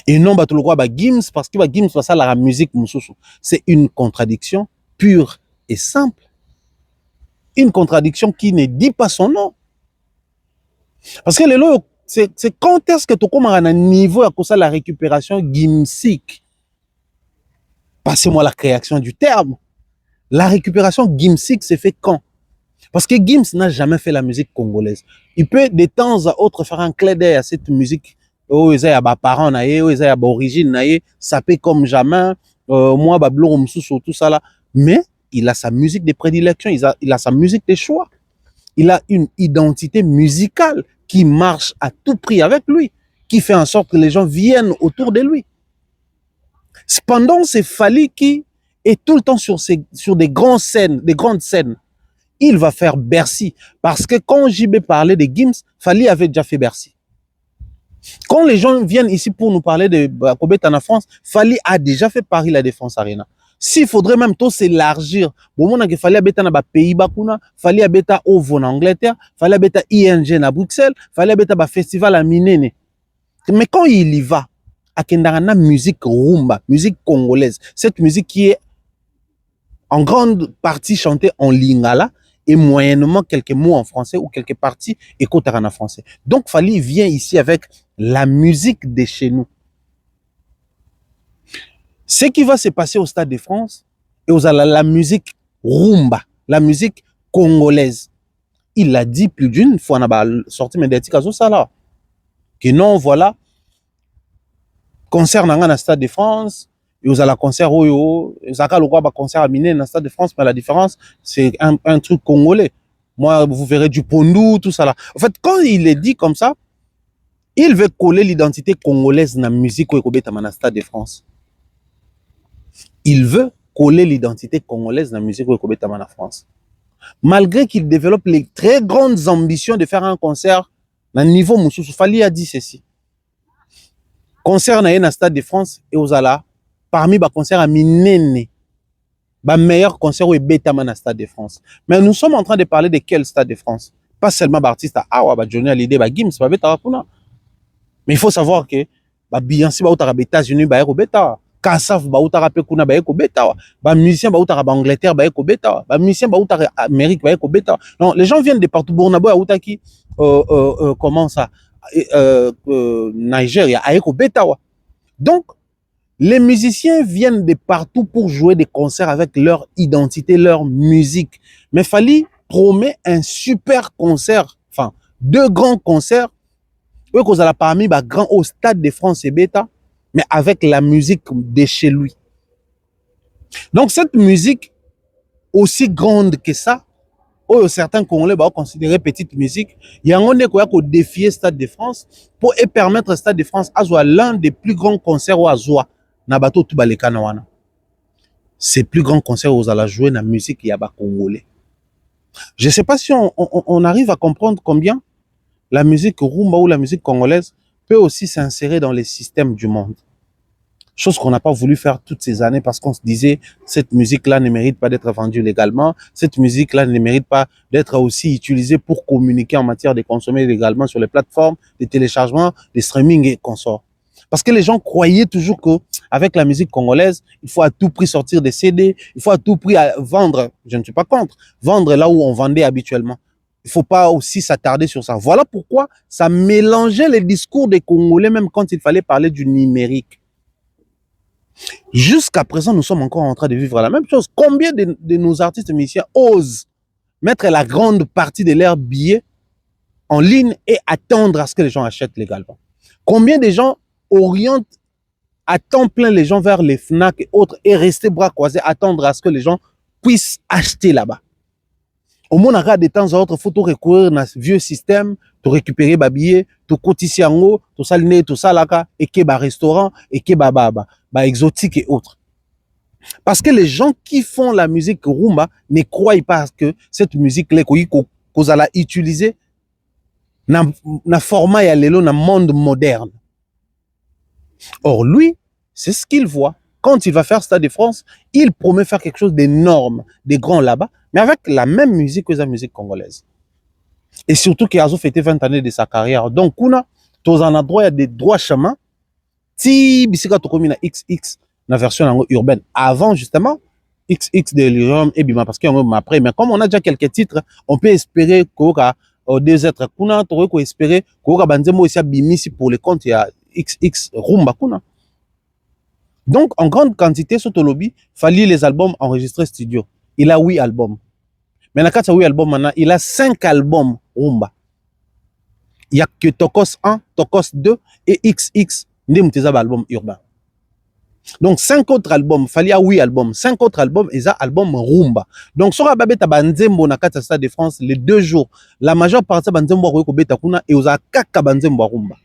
Speaker 1: Et non, le roi Gims, parce que Gims va ça la musique mususu. C'est une contradiction pure et simple. Une contradiction qui ne dit pas son nom. Parce que c'est quand est-ce que tu commences à un niveau à cause de la récupération gimsique. Passez-moi la création du terme. La récupération gimsique s'est fait quand? Parce que Gims n'a jamais fait la musique congolaise. Il peut de temps à autre faire un clin d'œil à cette musique. Oh, ils ont des parents, ils ont des origines, ça peut comme jamais. Moi, tout ça là. Mais il a sa musique de prédilection, il a sa musique de choix. Il a une identité musicale qui marche à tout prix avec lui, qui fait en sorte que les gens viennent autour de lui. Cependant, c'est Fally qui est tout le temps sur des grandes scènes. Il va faire Bercy. Parce que quand JB parlait de Gims, Fally avait déjà fait Bercy. Quand les gens viennent ici pour nous parler de Kobeta en France, Fally a déjà fait Paris La Défense Arena. S'il faudrait même tout s'élargir, il fallait habiter dans les Pays-Bas, il fallait habiter au en Angleterre, il fallait habiter ING à Bruxelles, il fallait habiter au festival à Minene. Mais quand il y va, à Kendana musique rumba, musique congolaise, cette musique qui est en grande partie chantée en lingala et moyennement quelques mots en français ou quelques parties écoutées en français. Donc Fally vient ici avec la musique de chez nous. Ce qui va se passer au Stade de France, et vous avez la musique rumba, la musique congolaise. Il l'a dit plus d'une fois, on a sorti médiatique à ça là. Que non, voilà, concert dans le Stade de France, et vous avez le concert Oyo, vous avez le concert à Miné dans le Stade de France, mais la différence, c'est un truc congolais. Moi, vous verrez du Pondou, tout ça là. En fait, quand il est dit comme ça, il veut coller l'identité congolaise dans la musique dans le Stade de France. Il veut coller l'identité congolaise dans la musique en France. Malgré qu'il développe les très grandes ambitions de faire un concert dans le niveau Moussoussou, Fally a dit ceci. Concert dans le Stade de France et aux Ala, parmi les concerts à Minene, le meilleur concert est Betama dans le Stade de France. Mais nous sommes en train de parler de quel Stade de France? Pas seulement d'artistes à Awa, Johnny Hallyday, Gims, Betama. Mais il faut savoir que Beyoncé ba utara États-Unis ba eko beta, Kassav ba utara pe kuna ba eko beta, ba musicien ba utara ba Angleterre ba eko beta, ba musicien ba utara Amérique ba eko beta. Non, les gens viennent de partout. Bournabo a utaki comment ça, Nigeria a eko beta. Donc les musiciens viennent de partout pour jouer des concerts avec leur identité, leur musique. Mais Fally promet un super concert, enfin 2 grands concerts. Oui, qu'on a parmi bah, grand au Stade de France et Beta, mais avec la musique de chez lui. Donc cette musique aussi grande que ça, certains Congolais vont considérer petite musique, il y a un qu'on défier Stade de France pour permettre au Stade de France à jouer l'un des plus grands concerts au Azoua, Nabato Tubalekanawana. C'est plus grand concert où on a joué la musique il y a pas Congolais. Je ne sais pas si on arrive à comprendre combien la musique rumba ou la musique congolaise peut aussi s'insérer dans les systèmes du monde. Chose qu'on n'a pas voulu faire toutes ces années parce qu'on se disait cette musique-là ne mérite pas d'être vendue légalement, cette musique-là ne mérite pas d'être aussi utilisée pour communiquer en matière de consommer légalement sur les plateformes, de téléchargement, de streaming et consorts. Parce que les gens croyaient toujours qu'avec la musique congolaise, il faut à tout prix sortir des CD, il faut à tout prix vendre, je ne suis pas contre, vendre là où on vendait habituellement. Il ne faut pas aussi s'attarder sur ça. Voilà pourquoi ça mélangeait les discours des Congolais, même quand il fallait parler du numérique. Jusqu'à présent, nous sommes encore en train de vivre la même chose. Combien de nos artistes musiciens osent mettre la grande partie de leurs billets en ligne et attendre à ce que les gens achètent légalement? Combien de gens orientent à temps plein les gens vers les FNAC et autres et rester bras croisés, attendre à ce que les gens puissent acheter là-bas? Au moins, de temps en temps, il faut recourir à ce vieux système, pour récupérer des billets, pour cotiser en haut, pour saliner, tout ça, là, et qu'il y ait des restaurants, et qu'il y ait des exotiques et autres. Parce que les gens qui font la musique rumba ne croient pas que cette musique-là, qu'on a utilisée, dans le format et dans le monde moderne. Or, lui, c'est ce qu'il voit. Quand il va faire Stade de France, il promet faire quelque chose d'énorme, de grand là-bas, mais avec la même musique que la musique congolaise. Et surtout qu'il a fêté 20 années de sa carrière. Donc, kuna, tous en droit, il y a des droits chemins. Si bisika to komi na XX, na version urbaine, avant justement, XX de l'Urium et Bima, parce qu'il y a après, mais comme on a déjà quelques titres, on peut espérer qu'au deux êtres, kuna, on peut espérer qu'au banzemo aussi a bimisi pour les comptes, il y a XX rumba kuna. Donc, en grande quantité, sur Tolobi, Fally les albums enregistrés studio. Il a 8 albums. Mais dans 8 albums, maintenant, il a 5 albums rumba. Il n'y a que Tokos 1, Tokos 2 et XX, des albums urbains. Donc, 5 autres albums, Fally a 8 albums. 5 autres albums, ils ont album rumba. Donc, sur la babeta banzembo na kata Stade de France, les 2 jours, la majeure partie banzembo ko beta kuna et aux a kaka banzembo rumba.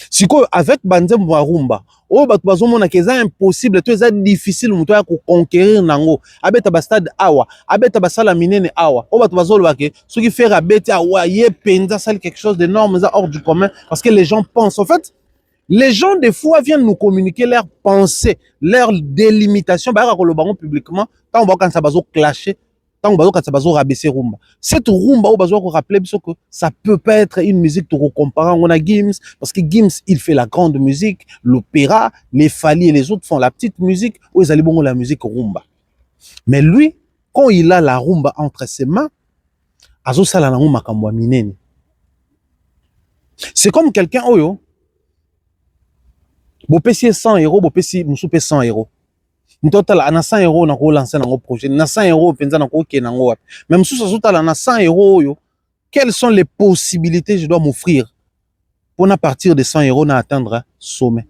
Speaker 1: Si avec banzembo rumba, oh batu bazomona que c'est impossible, c'est difficile muto ya ko conquérir nango. Abeta ba stade awa, abeta ba sala minene awa. Oh batu bazolo ke ce qui fait abeta awa ye penza sale quelque chose d'énorme, ça hors du commun parce que les gens pensent en fait les gens des fois viennent nous communiquer leurs pensées, leurs délimitation ba ko lo bango publiquement, tant on va quand ça bazo clasher. Cette rumba, on va rappeler que ça peut pas être une musique de comparant on a Gims, parce que Gims, il fait la grande musique, l'opéra, les Fally et les autres font la petite musique, ou ils allaient bon la musique rumba. Mais lui, quand il a la rumba entre ses mains, c'est comme quelqu'un, oyo, bo pesi 100 €, bo pesi musupe 100 €. Total na 100 € na ko lancer na projet na 100 € penza na ko kena ngo même sous ça na 100 € yo quelles sont les possibilités je dois m'offrir pour na partir de 100 € na atteindre sommet,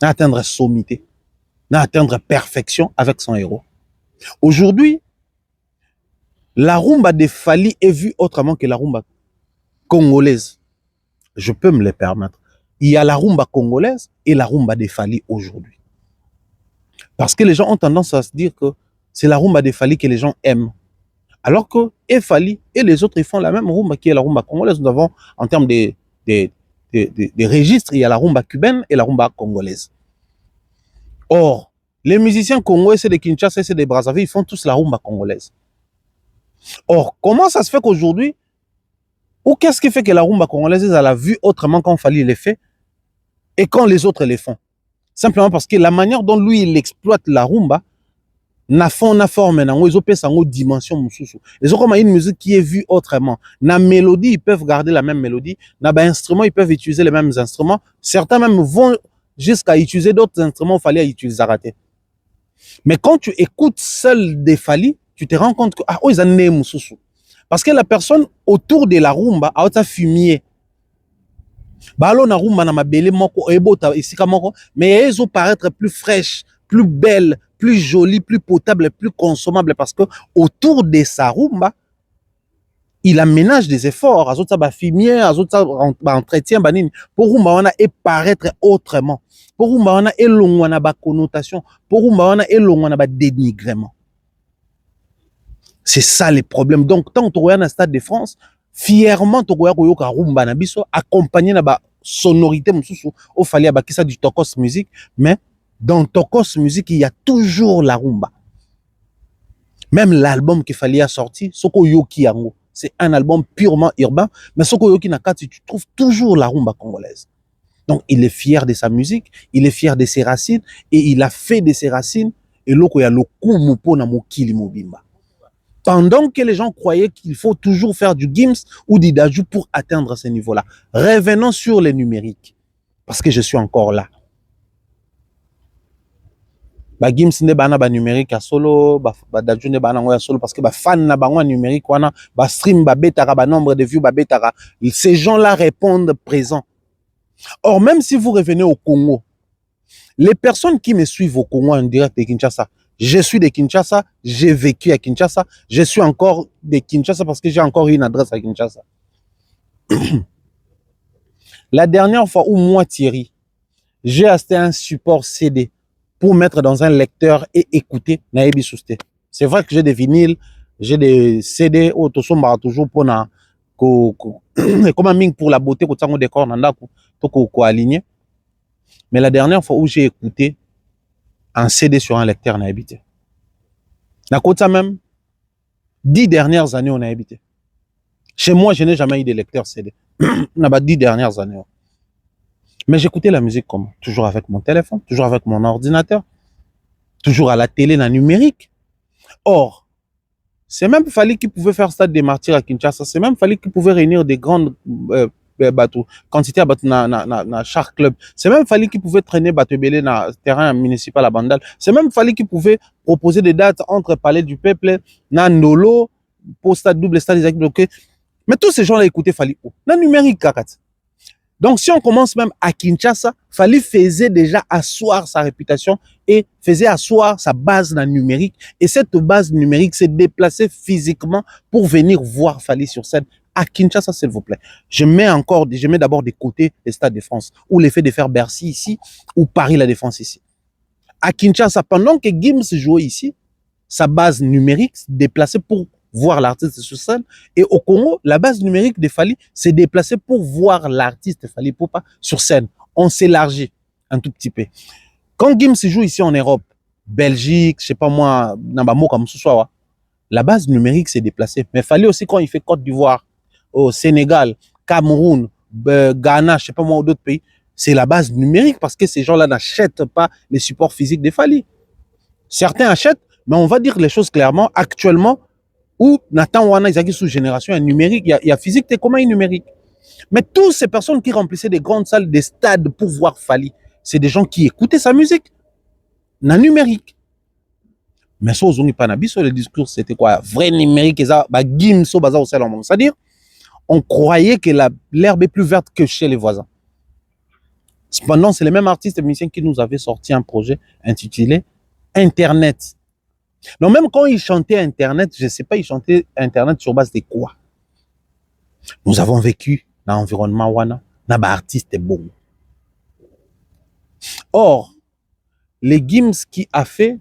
Speaker 1: na atteindre sommité, na atteindre perfection avec 100 €. Aujourd'hui la rumba de Fally est vue autrement que la rumba congolaise. Je peux me le permettre. Il y a la rumba congolaise et la rumba de Fally aujourd'hui. Parce que les gens ont tendance à se dire que c'est la rumba de Fally que les gens aiment. Alors que Fally et les autres, ils font la même rumba qui est la rumba congolaise. Nous avons, en termes de registres, il y a la rumba cubaine et la rumba congolaise. Or, les musiciens congolais, c'est des Kinshasa, c'est des Brazzaville, ils font tous la rumba congolaise. Or, comment ça se fait qu'aujourd'hui, Ou qu'est-ce qui fait que la rumba congolaise elle a vu autrement quand Fally les fait et quand les autres les font? Simplement parce que la manière dont lui il exploite la rumba na fond na forme na ils opé sango dimension mususu. Ils ont comme une musique qui est vue autrement. Na mélodie ils peuvent garder la même mélodie, na ba instruments ils peuvent utiliser les mêmes instruments. Certains même vont jusqu'à utiliser d'autres instruments Fally utiliser raté. Mais quand tu écoutes seul des Fally, tu te rends compte que ah ils en aiment mususu. Parce que la personne autour de la rumba a autant fumier. Balo na rumba na mabele moko ebota isika moko, mais elles ont paraître plus fraîches, plus belles, plus jolies, plus potables, plus consommables parce que autour de sa rumba, il aménage des efforts, azota ba fumier, azota ba entretien banini pour rumba wana et paraître autrement. Pour rumba wana elongwa na ba connotation, pour rumba wana elongwa na ba dénigrement. C'est ça les problèmes. Donc, tant que tu regardes dans le Stade de France, fièrement, tu regardes que rumba na biso, accompagné na ba sonorité, au fallait abaki ça du Tokos musique, mais dans Tokos musique, il y a toujours la rumba. Même l'album qu'il fallait sortir, Soko Yoki Yango, c'est un album purement urbain, mais Soko Yoki Nakati, tu trouves toujours la rumba congolaise. Donc, il est fier de sa musique, il est fier de ses racines, et il a fait de ses racines, et l'oko ya lo kumupo na mokili mobimba. Pendant que les gens croyaient qu'il faut toujours faire du Gims ou du Dajou pour atteindre ce niveau-là. Revenons sur les numériques. Parce que je suis encore là. Ba Gims ne bana ba numérique à solo, ba Dajou ne bana ngoya solo parce que ba fan na bango numérique wana, ba stream ba betara ba nombre de views ba betara. Ces gens-là répondent présents. Or même si vous revenez au Congo, les personnes qui me suivent au Congo en direct de Kinshasa, je suis de Kinshasa, j'ai vécu à Kinshasa, je suis encore de Kinshasa parce que j'ai encore une adresse à Kinshasa. La dernière fois où moi, Thierry, j'ai acheté un support CD pour mettre dans un lecteur et écouter Naebi Sousté. C'est vrai que j'ai des vinyles, j'ai des CD, autosomba toujours pour na comme un ming pour la beauté, ko tsango décor nanda ko aligné. Mais la dernière fois où j'ai écouté un CD sur un lecteur, on a habité. Na côté même, 10 dernières années, on a habité. Chez moi, je n'ai jamais eu de lecteur CD. On a pas 10 dernières années. Mais j'écoutais la musique comment? Toujours avec mon téléphone, toujours avec mon ordinateur, toujours à la télé, dans le numérique. Or, c'est même Fally qui pouvait faire Stade des Martyrs à Kinshasa. C'est même Fally qui pouvait réunir des grandes bateaux, quantité à bateau na Shark Club. C'est même Fally qui pouvait traîner bateau belé na terrain municipal à Bandal. C'est même Fally qui pouvait proposer des dates entre Palais du Peuple, na Ndolo, pour stade double stade des bloqués. Mais tous ces gens-là écoutaient Fally où? Na numérique, kakat. Donc si on commence même à Kinshasa, Fally faisait déjà asseoir sa réputation et faisait asseoir sa base dans le numérique. Et cette base numérique s'est déplacée physiquement pour venir voir Fally sur scène. À Kinshasa, s'il vous plaît. Je mets d'abord de côté les Stades de France, ou l'effet de faire Bercy ici, ou Paris la Défense ici. À Kinshasa, pendant que Gims jouait ici, sa base numérique s'est déplacée pour voir l'artiste sur scène. Et au Congo, la base numérique de Fally s'est déplacée pour voir l'artiste Fally Ipupa sur scène. On s'élargit un tout petit peu. Quand Gims joue ici en Europe, Belgique, je sais pas moi, Nambamo comme ce soir, la base numérique s'est déplacée. Mais Fally aussi quand il fait Côte d'Ivoire, au Sénégal, Cameroun, Ghana, je sais pas moi, d'autres pays, c'est la base numérique parce que ces gens-là n'achètent pas les supports physiques des Fally. Certains achètent, mais on va dire les choses clairement. Actuellement, où Nathan Wana, ils sous génération, il y a numérique, il y a physique, t'es comment il numérique. Mais toutes ces personnes qui remplissaient des grandes salles, des stades pour voir Fally, c'est des gens qui écoutaient sa musique, na numérique. Mais ça, on pas sur le discours, c'était quoi? Vrai numérique, c'est-à-dire, on croyait que l'herbe est plus verte que chez les voisins. Cependant, c'est les mêmes artistes et musiciens qui nous avaient sorti un projet intitulé Internet. Donc même quand ils chantaient Internet, je ne sais pas, ils chantaient Internet sur base de quoi? Nous avons vécu dans l'environnement wana, dans l'artiste bon. Or, les Gims qui a fait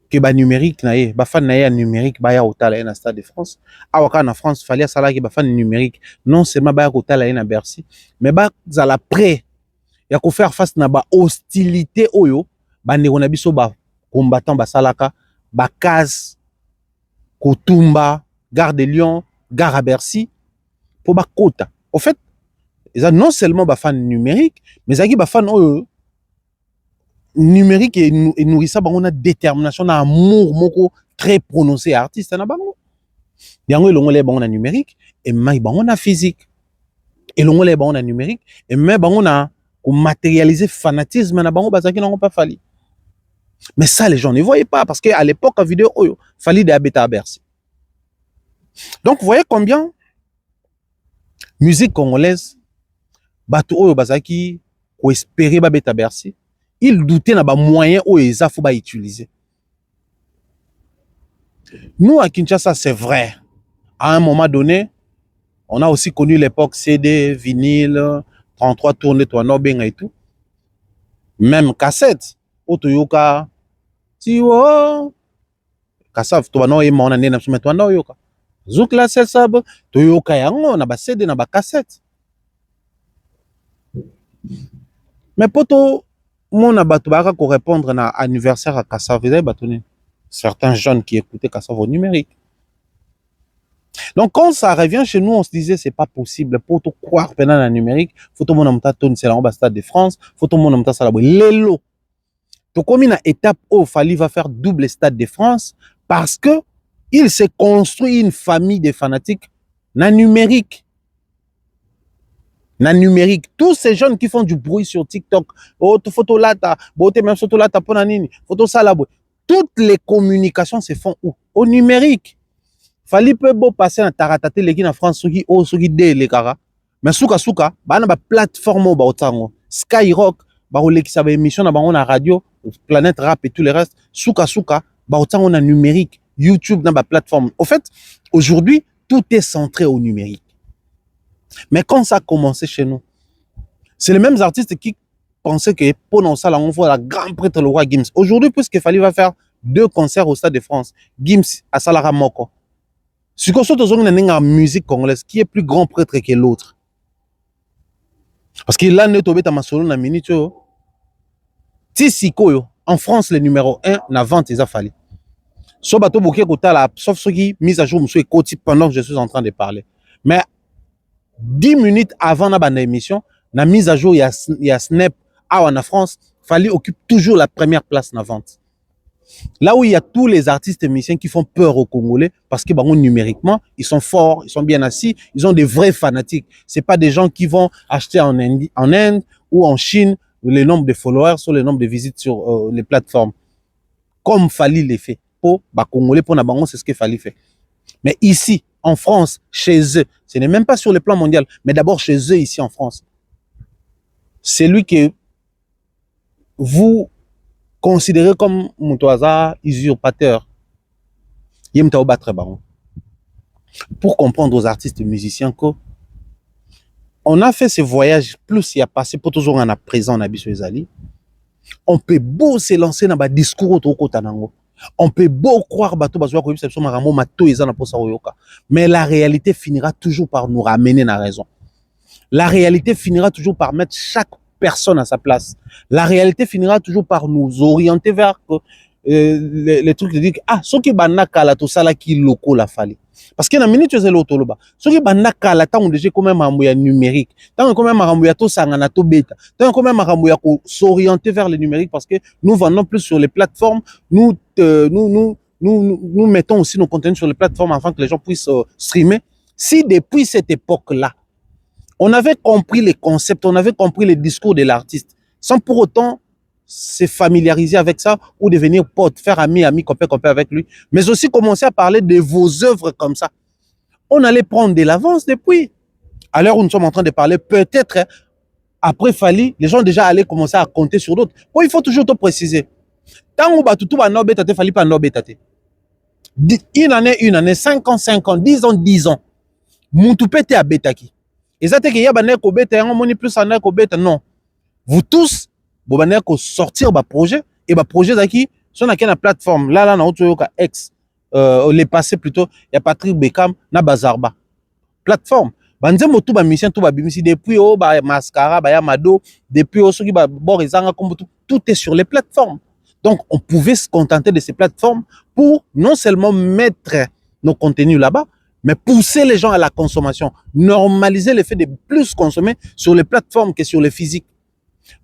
Speaker 1: que ba numérique naie, ba fan naie numérique, ba ya otala na Stade de France. Awaka na France, fallait ça là que ba fan numérique. Non seulement ba ya otala na Bercy, mais ba za la prêt. Ya ko faire face na ba hostilité oyo, ba ndeko biso ba combattant ba salaka, ba Kaz, Kotumba, Gare de Lyon, Gare à Bercy. pour bakota. Au fait, ils ont non seulement des fans numériques, mais ils ont des fans numérique et nourrit ça, on a détermination, on a amour très prononcé artiste na bango. Yango elongo le bango na numérique et mai bango na physique. Elongo le bango na numérique et mai bango na ko matérialiser fanatisme na bango bazaki n'ont pas fallu. Mais ça les gens ne voyaient pas parce que à l'époque en vidéo oyo fallait des abeta à Bercy. Donc vous voyez combien musique congolaise bato oyo bazaki ko espérer ba beta Bercy. Il doutait na ba moyen où ils faut ba utiliser. Nous à Kinshasa c'est vrai. À un moment donné, on a aussi connu l'époque CD, vinyle, 33 tournées, toi benga et tout. Même cassette, otoyoka, tiwo, kassave toi no e mona nena soumet toi no yoka. Zouk la c'est ça, toyoka yango na ba CD na ba cassette. Mais poto mon abato baka ko répondre na anniversaire à Kassave, vous avez batonu certains jeunes qui écoutaient Kassave au numérique. Donc quand ça revient chez nous, on se disait c'est pas possible pour tout croire pendant la numérique, faut tout mon amta tone c'est la Stade de France, faut tout mon amta ça la lelo. To comme une étape où Fali va faire double Stade de France parce que il s'est construit une famille de fanatiques na numérique. Na numérique, tous ces jeunes qui font du bruit sur TikTok, oh, tu photo là, beauté même photo là, pour nanini, photo ça là, toutes les communications se font où? Au numérique. Fali peut beau passer en taratate les en France, ceux qui dé les cara, mais souka, bah na ba plateforme ba otango, Skyrock, bah ou qui savait émission na ba on a radio, Planète Rap et tout le reste, souka, bah otango na numérique, YouTube na ba plateforme. Au fait, aujourd'hui, tout est centré au numérique. Mais quand ça a commencé chez nous, c'est les mêmes artistes qui pensaient que pendant ça, là, on voit la grande prêtre le roi Gims. Aujourd'hui, puisqu'il fallait va faire 2 concerts au Stade de France, Gims à Salara Moko. Ce qu'on soit dans une musique congolaise, qui est plus grand prêtre que l'autre. Parce qu'il a netobé ta masolo na minute. Tissiko, en France, le numéro 1, na vente, ils a fallu. Sauf ceux qui mis à jour, monsieur Koti, pendant que je suis en train de parler. Mais 10 minutes avant la émission, la mise à jour, il y a Snap, en France, Fali occupe toujours la première place dans la vente. Là où il y a tous les artistes et musiciens qui font peur aux Congolais, parce que numériquement, ils sont forts, ils sont bien assis, ils ont des vrais fanatiques. Ce pas des gens qui vont acheter en Inde ou en Chine le nombre de followers sur le nombre de visites sur les plateformes. Comme Fali les fait. Pour Congolais, pour Nabango, c'est ce que Fali fait. Mais ici, en France, chez eux, ce n'est même pas sur le plan mondial, mais d'abord chez eux, ici en France. C'est lui que vous considérez comme Moutouaza usurpateur. Pour comprendre aux artistes et musiciens que on a fait ce voyage, plus il y a passé pour toujours en présent, on peut beau se lancer dans le discours autour de on peut beau croire mais la réalité finira toujours par nous ramener à la raison. La réalité finira toujours par mettre chaque personne à sa place. La réalité finira toujours par nous orienter vers les trucs de dire ceux qui banaka tout ça là qui locaux la fallait. Parce que na minute c'est l'auto là-bas. Ceux qui banaka la tant déjà quand même en numérique. Tant quand même en to sangana to bêta. Tant quand même en s'orienter vers le numérique parce que nous vendons plus sur les plateformes. Nous mettons aussi nos contenus sur les plateformes afin que les gens puissent streamer. Si depuis cette époque-là, on avait compris les concepts, on avait compris les discours de l'artiste, sans pour autant se familiariser avec ça ou devenir pote, faire ami, copain avec lui, mais aussi commencer à parler de vos œuvres comme ça. On allait prendre de l'avance depuis. À l'heure où nous sommes en train de parler, peut-être après Fali, les gens déjà allaient commencer à compter sur d'autres. Bon, il faut toujours te préciser. Tant que tu vas n'obéter, Fali pas n'obéter. Une année, 5 ans, 10 ans. Moutupete à Betaki. Et ça, c'est qu'il y a des bêta, plus en bêta. Non. Vous tous, vous allez sortir un projet. Et un projet qui sont dans la plateforme. Là, on a ex. Les passés plutôt. Il y a Patrick Bekam, na Bazarba. Plateforme. Banze motu ba mission tout ba bimisi depuis mascara ba yamado depuis ceux qui ba borizanga comme tout est sur les plateformes. Donc on pouvait se contenter de ces plateformes pour non seulement mettre nos contenus là-bas, mais pousser les gens à la consommation, normaliser le fait de plus consommer sur les plateformes que sur les physiques.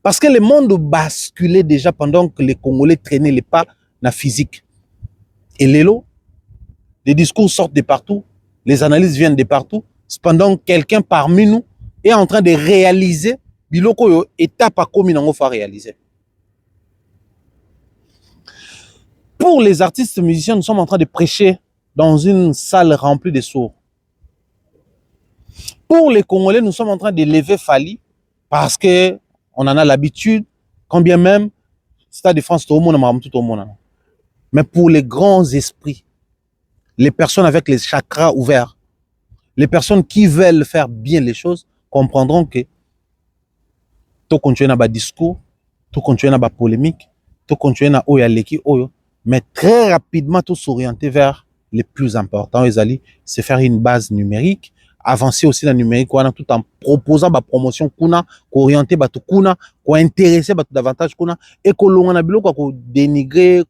Speaker 1: Parce que le monde basculait déjà pendant que les Congolais traînaient les pas dans la physique. Et l'élo, les discours sortent de partout, les analyses viennent de partout. Cependant, quelqu'un parmi nous est en train de réaliser biloko étape à comme il faut réaliser. Pour les artistes musiciens, nous sommes en train de prêcher dans une salle remplie de sourds. Pour les Congolais, nous sommes en train de lever Fali parce que on en a l'habitude, quand bien même, Stade de France, tout le monde. Mais pour les grands esprits, les personnes avec les chakras ouverts, les personnes qui veulent faire bien les choses, comprendront que tout continue à discours, tout continue à polémique, tout continue à oyaleki oyo, mais très rapidement tout s'orienter vers les plus importants. C'est faire une base numérique, avancer aussi dans le numérique tout en proposant la promotion kuna, orienter kuna, intéresser davantage kuna, et que l'on a biloko dénigrer,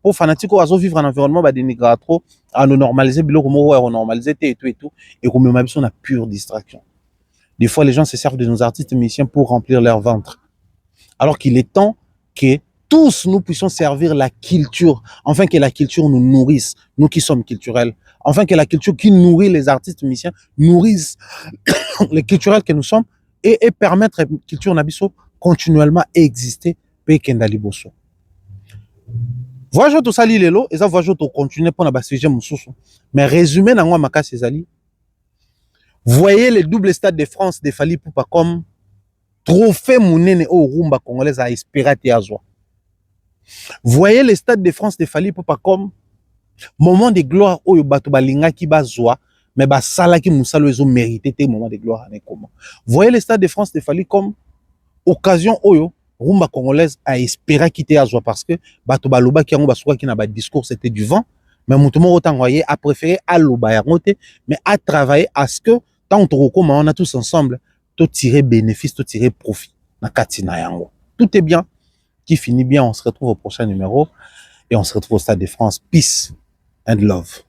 Speaker 1: pour fanatique ou vivre un environnement dénigrer trop, à nous normaliser biloko mo normaliser et tout et que même on a pure distraction. Des fois les gens se servent de nos artistes musiciens pour remplir leur ventre. Alors qu'il est temps que tous nous puissions servir la culture, afin que la culture nous nourrisse, nous qui sommes culturels, afin que la culture qui nourrit les artistes musiciens nourrisse les culturels que nous sommes et permettre à la culture nabiso continuellement exister pe kendali boso. Voyez tout ça lilo et ça voyez tout continuer pour na sujet mususu. Mais résumé na ngwa makasi ezali. Voyez les doubles stades de France de Fally Ipupa comme trophée munene au rumba congolaise à espérate azwa. Voyez les stades de France de Fally Ipupa comme moment de gloire oyo bato balinga ki bazwa mais basala ki musalo ezo mérité te moment de gloire ane comment. Voyez les stades de France de Fally comme occasion oyo rumba congolaise a espéré quitter azwa parce que bato baloba ki yango basuka ki na ba discours c'était du vent mais mutumo otangoye a préféré aloba yango te mais a travaillé à ce que tant on a tous ensemble tout tirer bénéfice, tout tirer profit na katina yango. Tout est bien qui finit bien, on se retrouve au prochain numéro et on se retrouve au Stade de France. Peace and love.